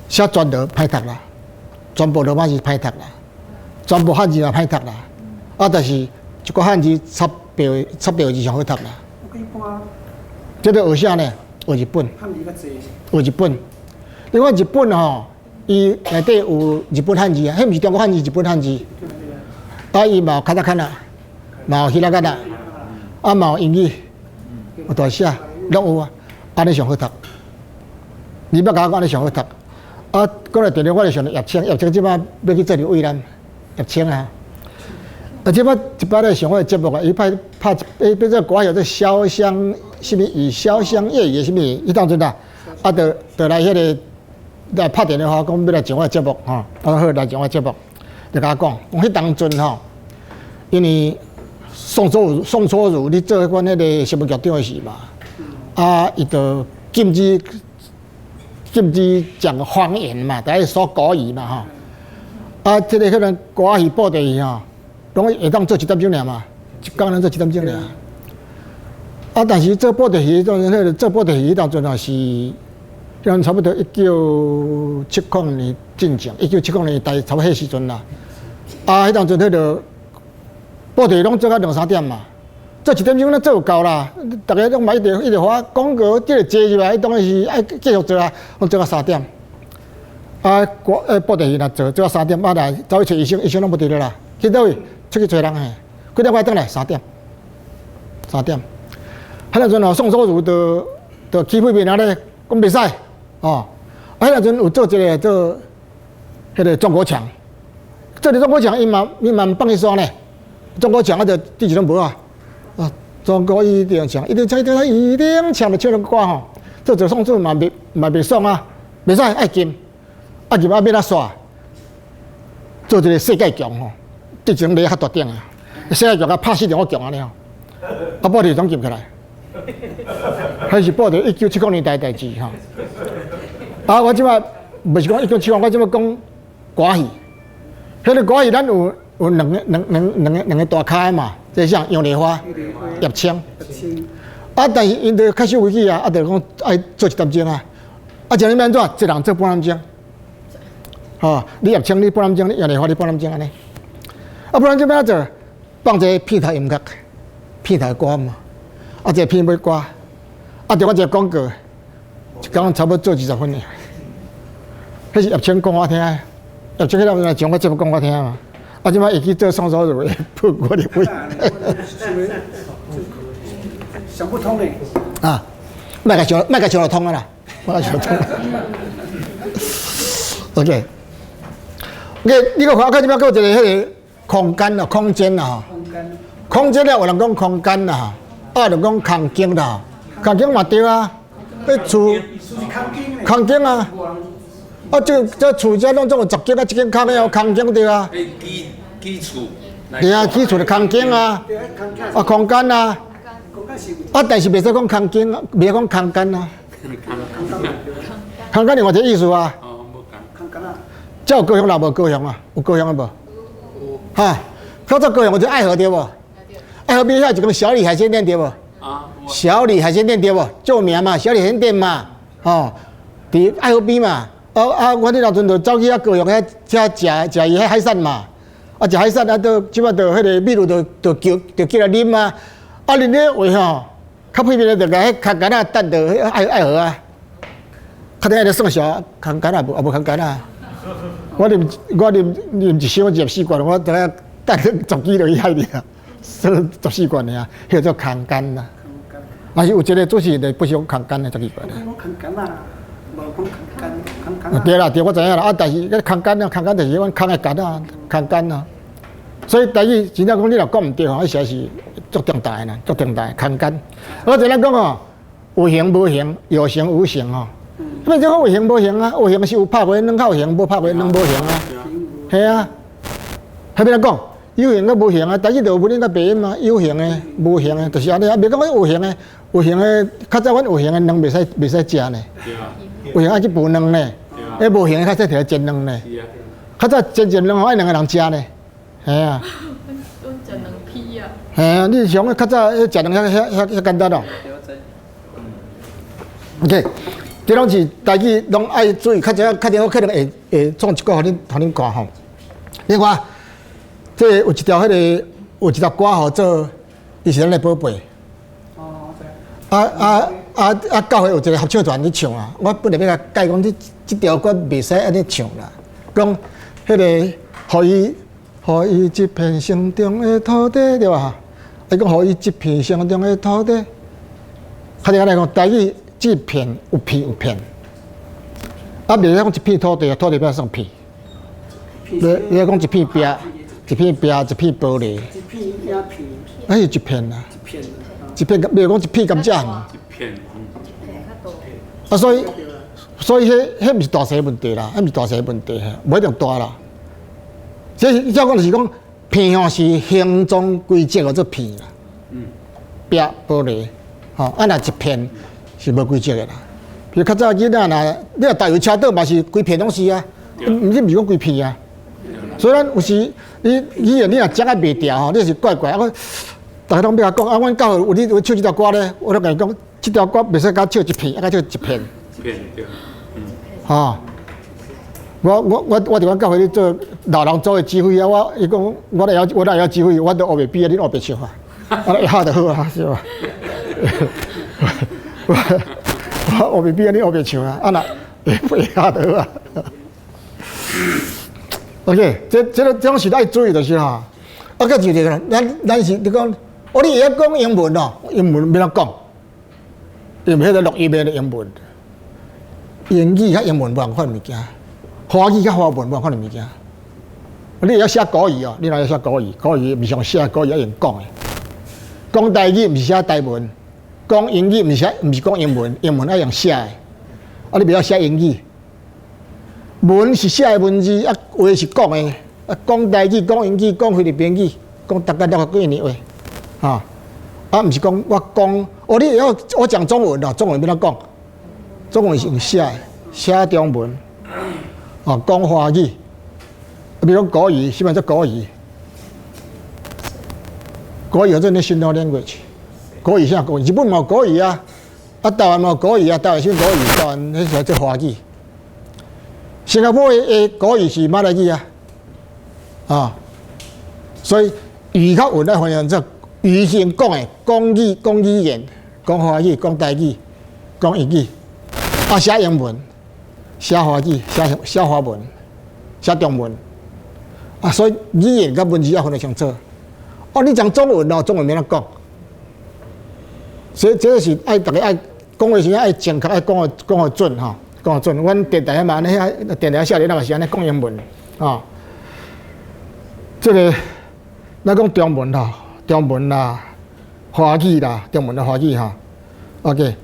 写全都歹读啦，全部罗马字歹读啦，全部汉字也歹读啦，啊，但是一个汉字插标字上好读啦。我一般这个学啥呢？学日本，汉字较济，学日本。另外日本吼，伊内底有日本汉字啊，迄毋是中国汉字，日本汉字。啊，伊嘛有卡塔卡纳，嘛有希拉卡纳，啊嘛有英语，有大写，拢有啊。安尼上好读，你要甲我讲安尼上好读。啊，过来电话我就想到叶青，叶青即摆要去做刘伟咱，叶青啊。啊，即摆一摆咧上我的节目啊，伊拍比做歌谣做潇湘什么以潇湘夜雨什么，伊当阵啊，啊，就来迄个来拍电话讲要来上我的节目吼，我好来上我的节目，就甲我讲，迄当阵吼，因为宋楚瑜你做迄款迄个新闻局长的时嘛。啊，伊就禁止讲方言嘛，大家说国语嘛吼。啊，这个可能国语报地吼，拢会当做1点钟尔嘛，一工能做1点钟尔。啊，但是做报地戏当阵，做报地戏当阵啊是，像差不多1970年进前，1970年代差不多迄时阵啦。啊，迄当阵迄个报地拢做到2、3点嘛。做1点钟，咱做有够啦。大家拢嘛一直话广告，即个坐入来，当然是爱继续做啊，拢做到3点。啊，报地戏若做到3点，啊来走去找医生，医生拢无伫咧啦。去倒位出去找人嘿，几点钟倒来？3点。3点。迄阵哦，宋楚瑜就欺负别人咧，讲袂使哦。啊，迄阵有做一个做迄个中国强，做个中国强，伊嘛放去刷呢。中国强啊，就第几拢无啊。啊，中国一定强，一定强，就唱个歌吼。做做宋楚嘛袂爽啊，袂使爱金，啊金啊要哪煞？做一个世界强吼，之前咧较大顶啊，世界强啊拍死中国强安尼吼，啊报纸总记起来，迄是报纸1970年代代志吼。啊，我即摆袂是讲1970，我即摆讲歌戏，迄个歌戏咱有两个大咖嘛。即像杨丽花、叶青，啊，但是因着较少危机啊，啊，着讲爱做1点钟啊，啊，像你要安怎？一人做半点钟，吼，你叶青你半点钟，你杨丽花你半点钟安尼，啊，半点钟要安做？放一个片头音乐，片头歌嘛，啊，一个片尾歌，啊，着我一个广告，一工差不多做20分尔，迄是叶青讲我听，叶青迄阵来上我节目讲我听嘛。啊！即摆会去做宋楚瑜的判我的位，想不通嘞。啊，莫甲想得通啊啦，莫甲想通。OK， 你个看，即摆还有一个迄个空间啦，空间啦吼。空间咧，有人讲空间啦，啊，就讲空间啦，空间嘛对啊，迄厝空间啊。啊，这厝遮拢总有10间啊，1间空的哦，空间对啊。基础。对啊，基础的空间啊，啊空间啊，啊但是袂使讲空间，袂讲空间啊。空间另外一个意思啊。这有高雄啦，无高雄啊？有高雄啊无？哈，较早高雄有就爱河对无？爱河边遐一间小李海鲜店对无？小李海鲜店对无？著名嘛，小李海鲜店嘛，哦，伫爱河边嘛。我迄当阵就走去遐高雄遐食伊迄海产嘛，啊食海产啊，都即摆就迄个秘鲁就叫来啉啊，啊啉咧话吼，较偏偏就来迄空间啊，等着迄爱河啊，较顶爱咧算小空间啊，无空间啊，我啉一箱14罐，我等下等10几就去海里啊，算14罐尔，迄做空间啦，啊是有一个主持人不是讲空间的12罐的。对啦，对，我知影啦。啊，但是迄空间啊，空间就是阮空的间啊，空间啊。所以台语真正讲你若讲毋对吼，迄实在是足重大的啦，足重大的空间。我只咱讲哦，有形无形，有形无形吼。咩叫有形无形啊？有形是有拍卖软有形，无拍卖软无形啊。系啊，迄边讲有形甲无形啊，台语就有分较白音嘛，有形的、无形的，就是安尼啊。袂讲有形的，有形的较早阮有形的卵袂使食呢。有形爱去补卵呢，迄无形较早摕来煎卵呢。较早煎卵爱2个人食呢，系啊。阮食2批啊。系啊，你想较早食卵遐简单哦。OK， 这拢是大家拢爱注意，较点我可能会创一个互恁看吼。另外，这有一条歌吼做，伊是咱的宝贝。教会有一个合唱团咧唱啊，我本来要甲解讲，这条歌袂使安尼唱啦。讲迄个，互伊一片心中的土地，对吧？伊讲，互伊一片心中的土地。较点来讲，台语这片有片，袂讲一片土地，土地要算片。你讲一片壁，一片玻璃，一片鸦片，那是一片啊。一片，袂讲一片甘蔗。一片，啊，所以迄毋是大细问题啦，迄毋是大细问题，无一定大啦。即照讲就是讲片吼是形状规则个做片啦。壁玻璃，吼，啊若一片是无规则个啦。比如较早囡仔若你若大油车道嘛是规片拢是啊，毋是讲规片啊。所以咱有时你若讲啊袂调吼，你是怪啊我。大家拢要讲啊！阮教会有唱这条歌咧，我都甲伊讲，这条歌袂使甲唱一片，甲唱一片。一片对。哦，我伫阮教会咧做老人组的指挥啊！伊讲我来要指挥，我都学袂毕业，你学袂唱啊！我一下就好啊，是吧？我学袂毕业，你学袂唱啊！啊那一下就好啊。OK， 这种是爱注意的是哈。啊，个就是个，咱是你讲。你会晓讲英文哦，英文要怎讲？因为迄个录音的英文，英语甲英文无共款物件，华语甲华文无共款物件。你会晓写国语哦，你若会写国语，国语毋是用写，国语要用讲的。讲台语毋是写台文，讲英语毋是讲英文，英文要用写的。啊，你袂晓写英语，文是写的文字，啊话是讲的。啊，讲台语、讲英语、讲菲律宾语、讲大概了几年话。毋是讲我讲，你会晓我讲中文咯，中文要怎讲？中文是用写中文，讲华语，比如讲国语，什么叫国语？国语叫做 national language， 国语啥国语？日本嘛有国语啊，台湾嘛有国语啊，台湾什么国语？台湾迄是做华语。新加坡的国语是马来语啊，所以语较文来翻译做。语是用讲的，讲语言，讲华语，讲台语，讲英语，啊写英文，写华语，写华文，写中文，啊所以语言甲文字要分得清楚。你讲中文咯，中文免怎讲，所以这个是爱大家爱讲的时阵爱正确，爱讲的准哈，讲的准。阮电台嘛，那电台少年人嘛是安尼讲英文啊。这个咱讲中文哈。中文啦、华语啦、中文啦、华语哈 ，OK。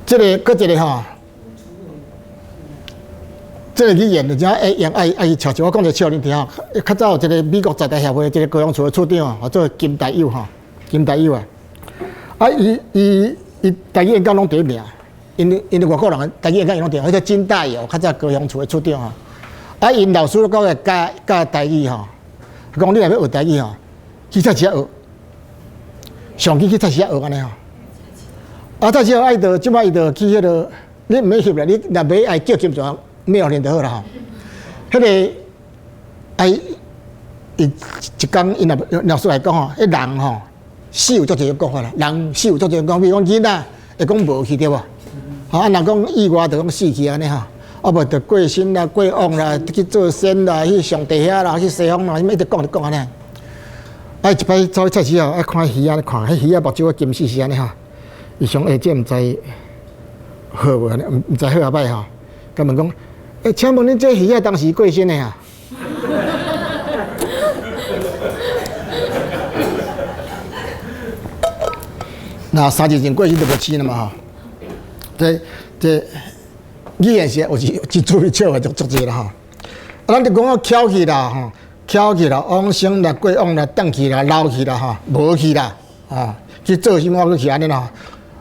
这个搁一个哈，这个语言人家爱悄悄，我讲一个笑恁听哈。较早有一个美国在台协会，一个高雄处的处长啊，做金大友哈，金大友啊。伊台语演讲拢第一名，因为外国人台语演讲伊拢第一名，迄个金大友，较早高雄处的处长哈。因老师都教台语哈。讲你若要学台语吼，去菜市仔学，上去菜市仔学安尼吼。菜市仔爱到即摆伊就去迄个，你毋免翕啦，你若要爱叫金砖秒练就好啦吼。迄个一工因老师来讲吼，迄人吼死有足侪个讲法啦，人死有足侪个讲，比如讲囡仔会讲无去对无？若讲意外就讲死去安尼吼。无就过身啦、过往啦，去做仙啦、去上帝遐啦、去西方啦，什么一直讲安尼。一摆走去菜市仔，看鱼啊，看迄鱼啊，目睭啊金死死安尼哈。伊想这毋知好无？毋知好啊歹吼。甲问讲，请问恁这鱼啊当时过身的啊？那3日前过身就无饲了嘛吼。这。语言是有一注意笑的足侪啦吼，咱就讲翘去啦吼，翘去啦，往生啦，过往啦，转去啦，老去啦吼，无去啦，去做什么我去安尼啦，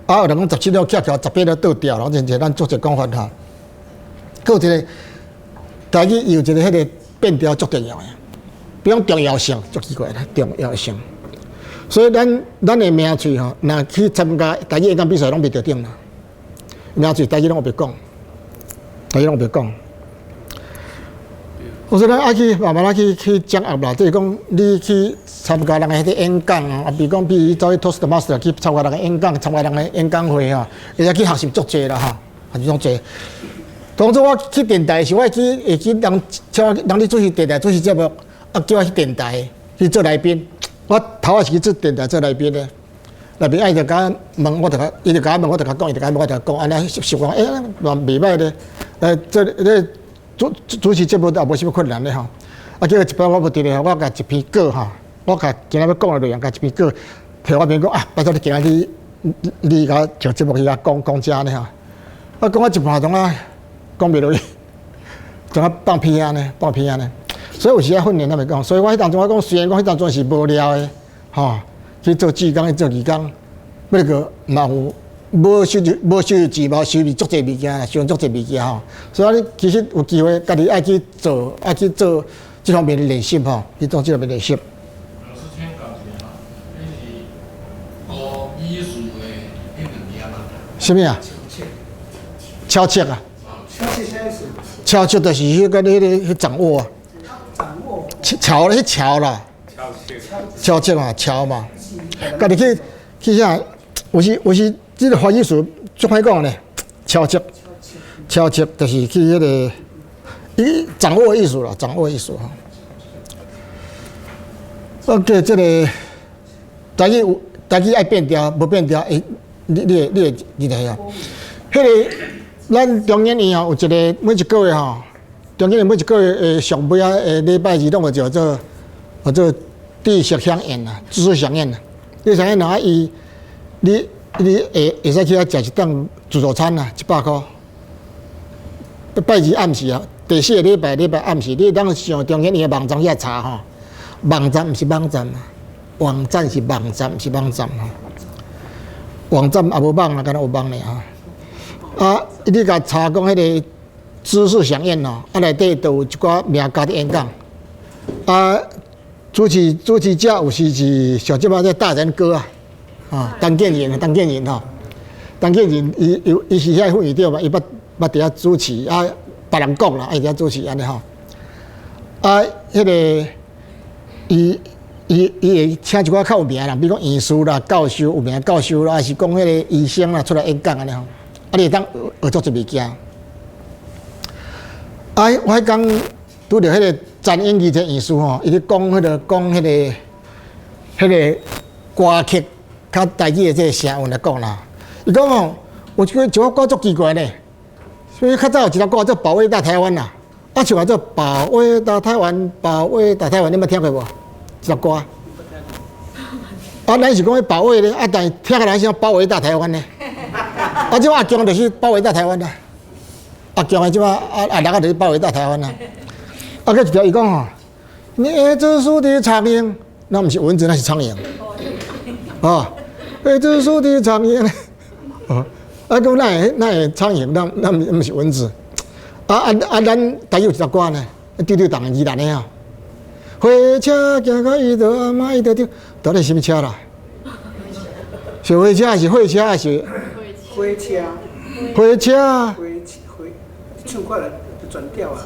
有人讲17了翘翘，18了倒掉啦，真侪咱做者讲法哈。有一个台语有一个迄个变调足重要的，比如重要性足奇怪啦，重要性。所以咱的名嘴吼，若去参加台语演讲比赛，拢袂得顶啦。名嘴台语拢有别讲，台语拢有别讲。我说咱爱去慢慢去掌握啦，即是讲你去参加人个迄个演讲啊，比如讲比如走去 Toastmaster 去参加人个演讲，参加人个演讲会吼，或者去学习足济啦哈，学习足济。当初我去电台时，我会去人去主持电台主持节目，啊叫我去电台去做来宾。我头仔是去做电台做来宾的，来宾伊就甲问，我就甲伊就甲问，我就甲讲，伊就甲问，我就讲，安尼习惯，嘛袂歹咧。做主持节目都也无啥物困难咧吼。啊，结果一摆我无伫咧，我甲一篇稿吼，我甲今仔要讲的内容，甲一篇稿摕我边讲啊，拜托你今仔你甲上节目去甲讲遮呢吼。我讲我一半钟啊。讲袂落去，仲啊放屁啊呢，放屁啊呢。所以有时啊训练他们讲，所以我迄当中我讲，虽然讲迄当中是无聊的，吼，去做志工去做义工，不过嘛有无收钱，无收入足济物件，收足济物件吼。所以你其实有机会，家己爱去做这方面的练习吼，去做这方面练习。老师请教一下，你是学艺术的迄两件嘛？什么啊？敲切啊！敲切就是迄个迄掌握啊，桥咧，桥啦，敲切嘛，桥嘛。家己去啥？有时这个华语词足歹讲咧，敲切就是去迄个伊掌握艺术啦，掌握艺术哈。OK， 这个台语爱变调，无变调，你会啊？迄个。咱中研院吼有一个每一个月吼，中研院每一个月上尾啊礼拜二拢有叫做知识飨宴啦，知识飨宴啦。知识宴啊，你会使去遐食一顿自助餐啦，100块。拜二暗时啊，第4个礼拜暗时，你当上中研院的网站遐查吼，网站毋是网站啊，网站是网站，毋是网站吼。网站也无网啊，敢若有网尔吼。啊，你甲查讲迄个知识飨宴哦，啊内底都有一寡名家的演讲。啊，主持者有时是上即摆这大人哥啊，啊，当建仁吼，当建仁伊是遐副院长嘛，伊捌伫遐主持啊，别人讲啦，伊伫遐主持安尼吼。啊，迄个伊会请一寡较有名的人，比如讲医师啦、教授有名教授啦，还是讲迄个医生啦出来演讲安尼吼。啊，你会当学足一物件。啊，我迄天拄着迄个詹英义这医师吼，伊咧讲迄个歌曲较台语的这个声韵来讲啦。伊讲吼，有一首歌足奇怪咧，所以较早有一条歌叫《保卫大台湾》啦，啊，像话做《保卫大台湾》，保卫大台湾，你捌听过无？这首歌。啊，咱是讲要保卫咧，啊，但听起来像保卫大台湾咧。啊，即阿强就是保卫大台湾啦，阿强的即人个就是保卫大台湾啦。啊，佮一条伊讲吼，你子树的苍蝇，那毋是蚊子，那是苍蝇。哦，子树的苍蝇，哦，啊，讲那会苍蝇，那毋是蚊子。咱台有一条歌呢，丢动宜兰的啊。火车行到伊头，阿妈伊头丢，到底什么车啦？是火车还是货车还是？火车，唱过来就转调啊，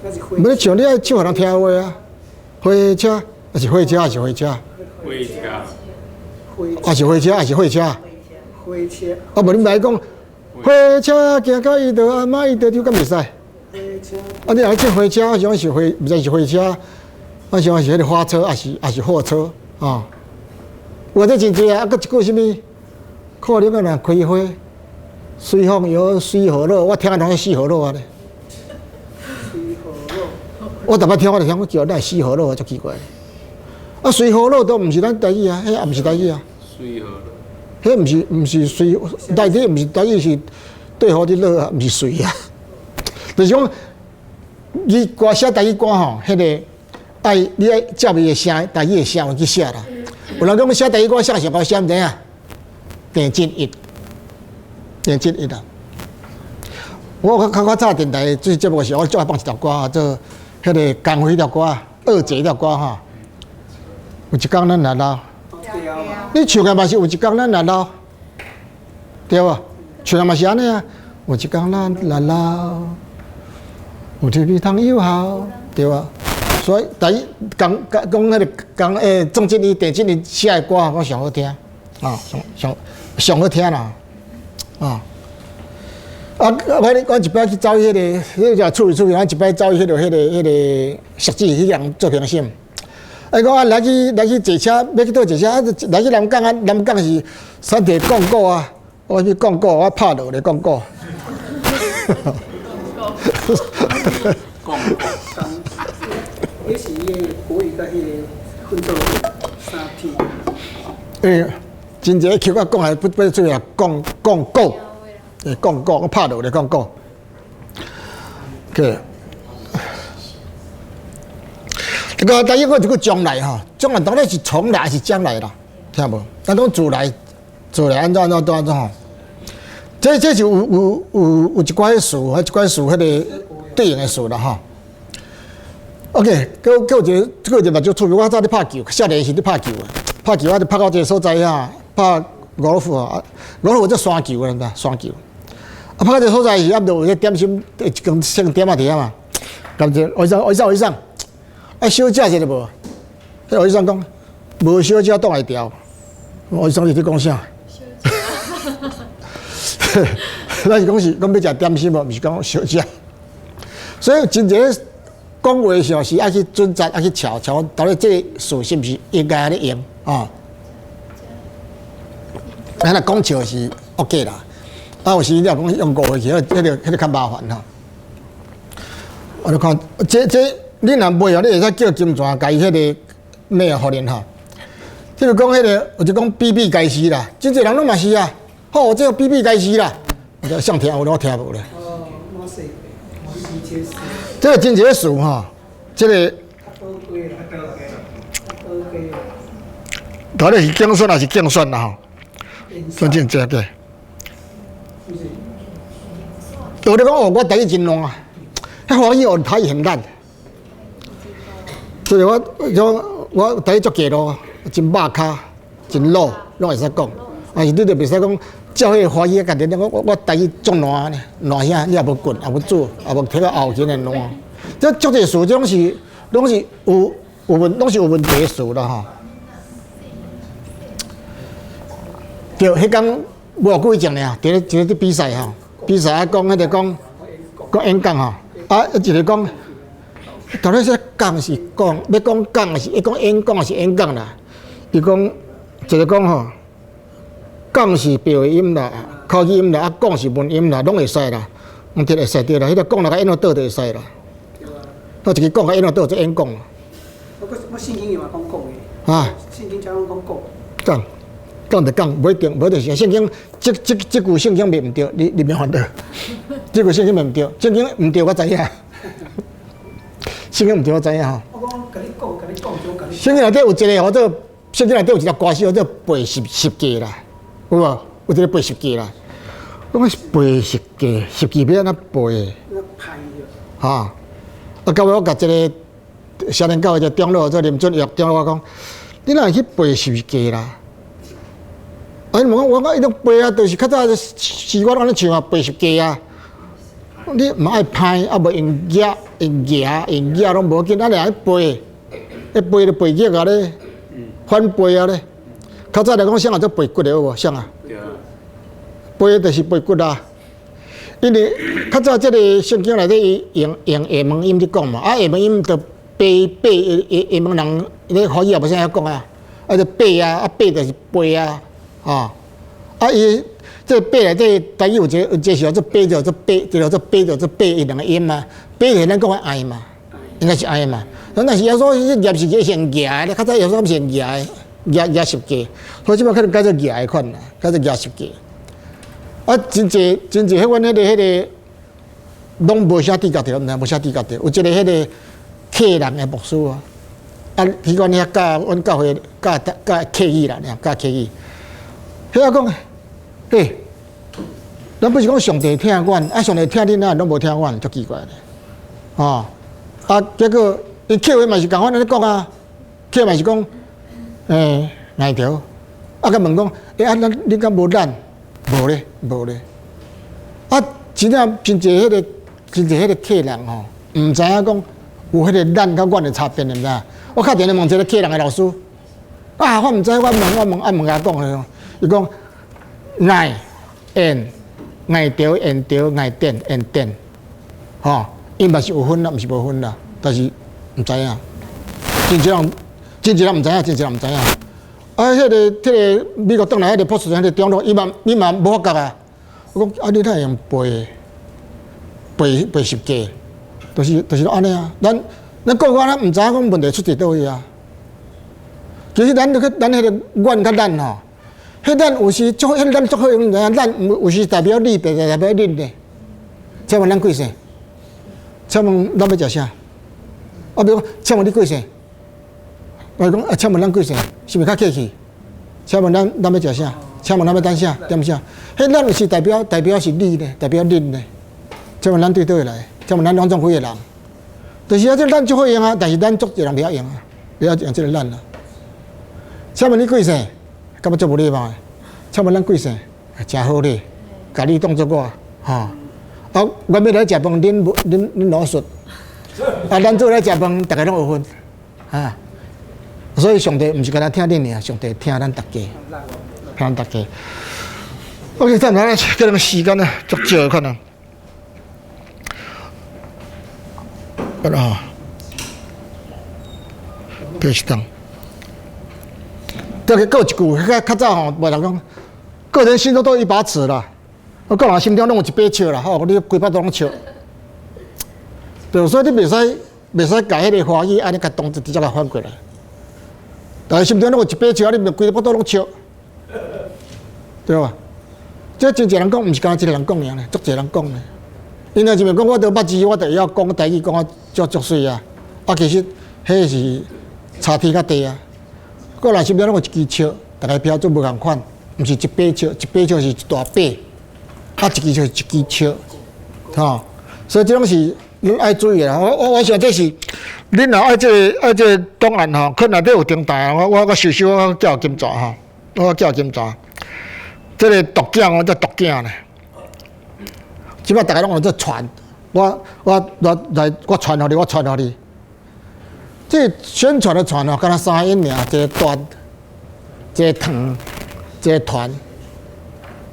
那是火。不是唱你爱唱互人听话啊，火车还是火车还是火车？火车。还是火车还是火车？火车。啊，无你咪讲，火车行到伊头，阿妈伊头丢，敢袂使？啊，你若去火车，我想是毋知是火车，我想是迄个花车，还是货车啊？有这真济啊！啊，搁一句什么？可能啊，开花。水风摇，水河路，我听啊，拢是水河路啊咧。水河路。我逐摆听，我就想，我叫咱水河路啊，足奇怪。啊，水河路都毋是咱台语啊，迄也毋是台语啊。水河路。迄毋是水，台语毋是台语是对河的路啊，毋是水啊。就是讲，你歌写台语歌吼，迄个你爱照伊的声，台语的声去写啦。有人讲写台语歌写上高写毋知影，电真一。电真一啦！我较早电台做节目的时候，我最爱放一条歌，做迄个江辉条歌，二姐条歌哈。有一天咱来啦，你唱个嘛是有一天咱来老，对无？唱个嘛是安尼啊，有一天咱来老，有天比汤又好，对无？所以第一讲迄个讲总经理、地经理写的歌，我上好听啊，上好听啦，啊。我一摆去走迄个叫处理，我一摆走迄个设计迄样做评审。讲来去坐车，要去倒坐车，来去南港啊，南港是山地广告啊，我去广告，我拍落来广告。广告。迄是伊个国语甲迄个混做三体。真侪曲我讲来不做啊，广告。广告，我拍落来广告。OK， 这个第一个就个将来哈，将来当然是从来还是将来啦，听无？咱讲自来安怎吼？这是有一寡数，一寡数迄个对应的数啦哈。OK， 有一个嘛就出名，我早咧拍球，少年时咧拍球的，拍球我就拍到一个所在啊，拍五路夫啊，五路夫做山球的，山球。拍到一个所在是暗着有迄点心，一根剩点仔伫啊嘛，感觉学生，小食一个无？迄学生讲无小食挡会调，学生是伫讲啥？咱是讲要食点心无，毋是讲小食。所以真侪讲话上是爱去准则，爱去瞧，到底这个事是毋是应该安尼用啊？咱若讲笑是 OK 啦。有时你若讲用误去，迄个较麻烦吼。我就看这你若买哦，你会使叫金泉家伊迄个咩互恁吼。即个讲迄个，有就讲比比皆是啦，真侪人拢嘛是啊。好，这个比比皆是啦，想听有拢听无咧。我说这个真侪数吼，这个到底是竞选还是竞选啦吼？真正这个。有咧讲哦，我台语真烂啊，迄华语学台语很烂。所以我台语足假咯，真肉骹，真老，拢会使讲。啊，是你著袂使讲照迄个华语家己讲，我台语足烂呢，烂啥？你也无滚，也无煮，也无摕到后勤的烂。这足侪事，拢是有问题的事啦吼。对，迄天无几种尔，伫咧比赛吼。比赛啊，讲迄个讲演讲吼，啊，一个讲，到底说讲是讲，要讲讲还是要讲演讲还是演讲啦？伊讲一个讲吼，讲是标音啦，口语音啦，啊，讲是文音啦，拢会使啦，毋dit会使对啦，迄个讲落甲演到倒就会使啦。我一个讲甲演到倒就演讲啦。我圣经也嘛讲的。啊。圣经才讲。讲就讲，无一定，无就是圣经，这句圣经袂毋对，你免烦恼。这句圣经袂毋对，圣经毋对我知影。圣经毋对我知影吼。我讲，甲你讲，圣经内底有一个或者圣经内底有一条歌词，叫做背十诫啦，有无？有一个背十诫啦。我讲背十诫要安怎背？哈。啊，到尾我甲一个少年教会长老做林俊玉长老我讲，你哪会去背十诫啦？啊！我讲伊拢背啊，就是较早是我安尼唱啊，背十诫啊。你毋爱歹，啊无用举拢无紧，咱俩爱背，一背就背脚啊咧，反背啊咧。较早来讲，啥啊做背骨的好无？啥啊？背就是背骨啊。因为较早即个圣经内底用下门音伫讲嘛，啊下门音就背下门人，你可以也无啥讲啊，啊就背啊，啊背就是背啊。啊！伊这背内底台语有一个时候做背着做背，就叫做背着做背，伊两个音嘛。背是咱讲的爱嘛，应该是爱嘛。但是有时候业是先夹的，较早有时候先夹十诫，所以即摆可能改做夹的款啦，改做夹十诫。啊，真济，迄阮迄个拢无啥地格的，无啥地格的。有一个迄个客人的牧师啊，啊，迄个遐教阮教会教客语啦，教客语。迄个讲，嘿，咱不是讲上帝听阮，啊上帝听恁啊，拢无听阮，足奇怪的，哦，啊结果伊客话嘛是共阮安尼讲啊，客嘛是讲，哪一条？啊，甲问讲，你敢无懒？无咧，无咧。啊，真正真侪迄个客人吼，毋知影讲有迄个懒甲阮的差别，你毋知影？我敲电话问一个客人的老师，啊，我毋知，我问甲讲，伊讲爱end爱调end调爱点end点，吼，伊嘛是有分啦，毋是无分啦，但是毋知影，真侪人毋知影，真侪人毋知影。啊，迄个美国转来迄个博士生，迄个中路，伊嘛无法觉啊。我讲啊，你哪会用背10架？就是安尼啊。咱个咱毋知影讲问题出伫倒位啊。其实咱迄个阮较咱吼，迄咱有时做迄咱做好用，咱有时代表你，代表恁咧。请问咱贵姓？请问咱要食啥？啊，比如讲，请问你贵姓？我讲啊，请问咱贵姓？是毋是较客气？请问咱要食啥？请问咱要等啥？点啥？迄咱有时代表是你咧，代表恁咧。请问咱对倒位来？请问咱两种几个人？就是啊，这咱足好用啊，但是咱足一人袂晓用啊，袂晓用这个咱啊。请问你贵姓？敢要足无礼貌诶？请问咱贵姓？真好咧，甲你当作我吼。啊，我要来食饭，恁老实。啊，咱做来食饭，大家拢有分啊。所以上帝毋是干那听恁尔，上帝听咱大家，听咱大家。OK， 咱来可能时间啊，足少可能。啊，继续讲。再讲一句，较早吼，无人讲，个人心中都有一把尺啦。我个人心中拢有一把尺啦，吼，你规把都拢尺。对，所以你袂使甲迄个华语安尼甲动直接甲翻过来。但是心中拢有一把尺，你袂规把都拢尺，对吧？这真侪人讲，毋是干一个人讲尔咧，足侪人讲咧。因为是咪讲我着捌字，我着会晓讲台语，讲啊足水啊。啊，其实迄是差天甲地啊。个人心中拢有一支尺，大家标准无共款，毋是一把尺，一把尺是一大把，啊，一支就是一支尺，吼。所以这种是恁爱注意啦。我想这是恁若爱这档案吼，可内底有灯台啊。我收，我叫金蛇吼，我叫金蛇。这个毒囝我叫毒囝咧。即摆大家拢有在传，我传互你，我传互你。这宣传的传哦，敢若三音尔，一个端，一个糖，一个团。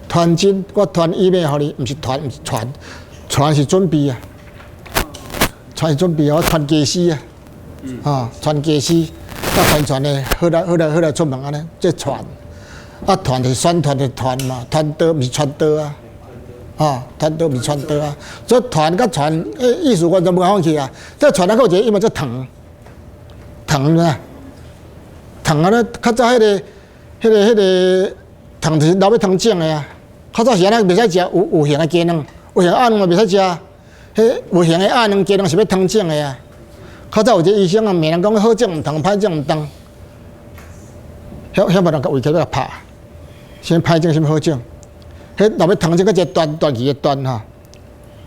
团金，我团email互你，毋是团，毋是传，传是准备啊，传是准备啊，我传家私啊，啊，传家私，啊传的，好来出门安尼，这传，啊团是宣传的团嘛，传道毋是传道啊。啊，传道毋是传道啊，所以传甲传，意思完全无放弃啊。这传还有一个因为这糖啊，糖啊咧，较早迄个糖就是老尾糖种的啊。较早是安尼，袂使食有形的鸡卵，有形鸭卵嘛袂使食。迄有形的鸭卵、鸡卵是要糖种的啊。较早有一个医生啊，骂人讲好种毋通，歹种毋当，遐无人甲胃口甲拍，先歹种先好种。迄老尾糖这个一个断期的断哈，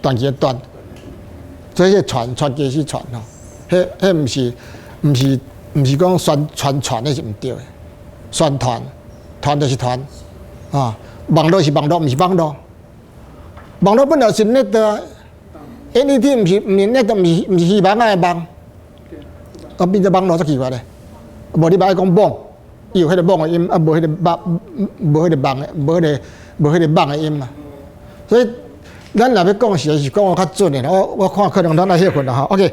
断期的断，所以这传家是传吼，迄毋是讲传那是毋对的，宣传就是传啊，网络是网络，毋是网络，网络本来是 net 啊 ，NET 毋是 net， 毋是希望的网，啊变做网络才奇怪咧，无你爱讲网，伊有迄个网的音，啊无迄个网，无迄个网的，无迄个网的音嘛，所以咱若要讲是讲我较准的，我看可能咱来迄份啦吼 ，OK。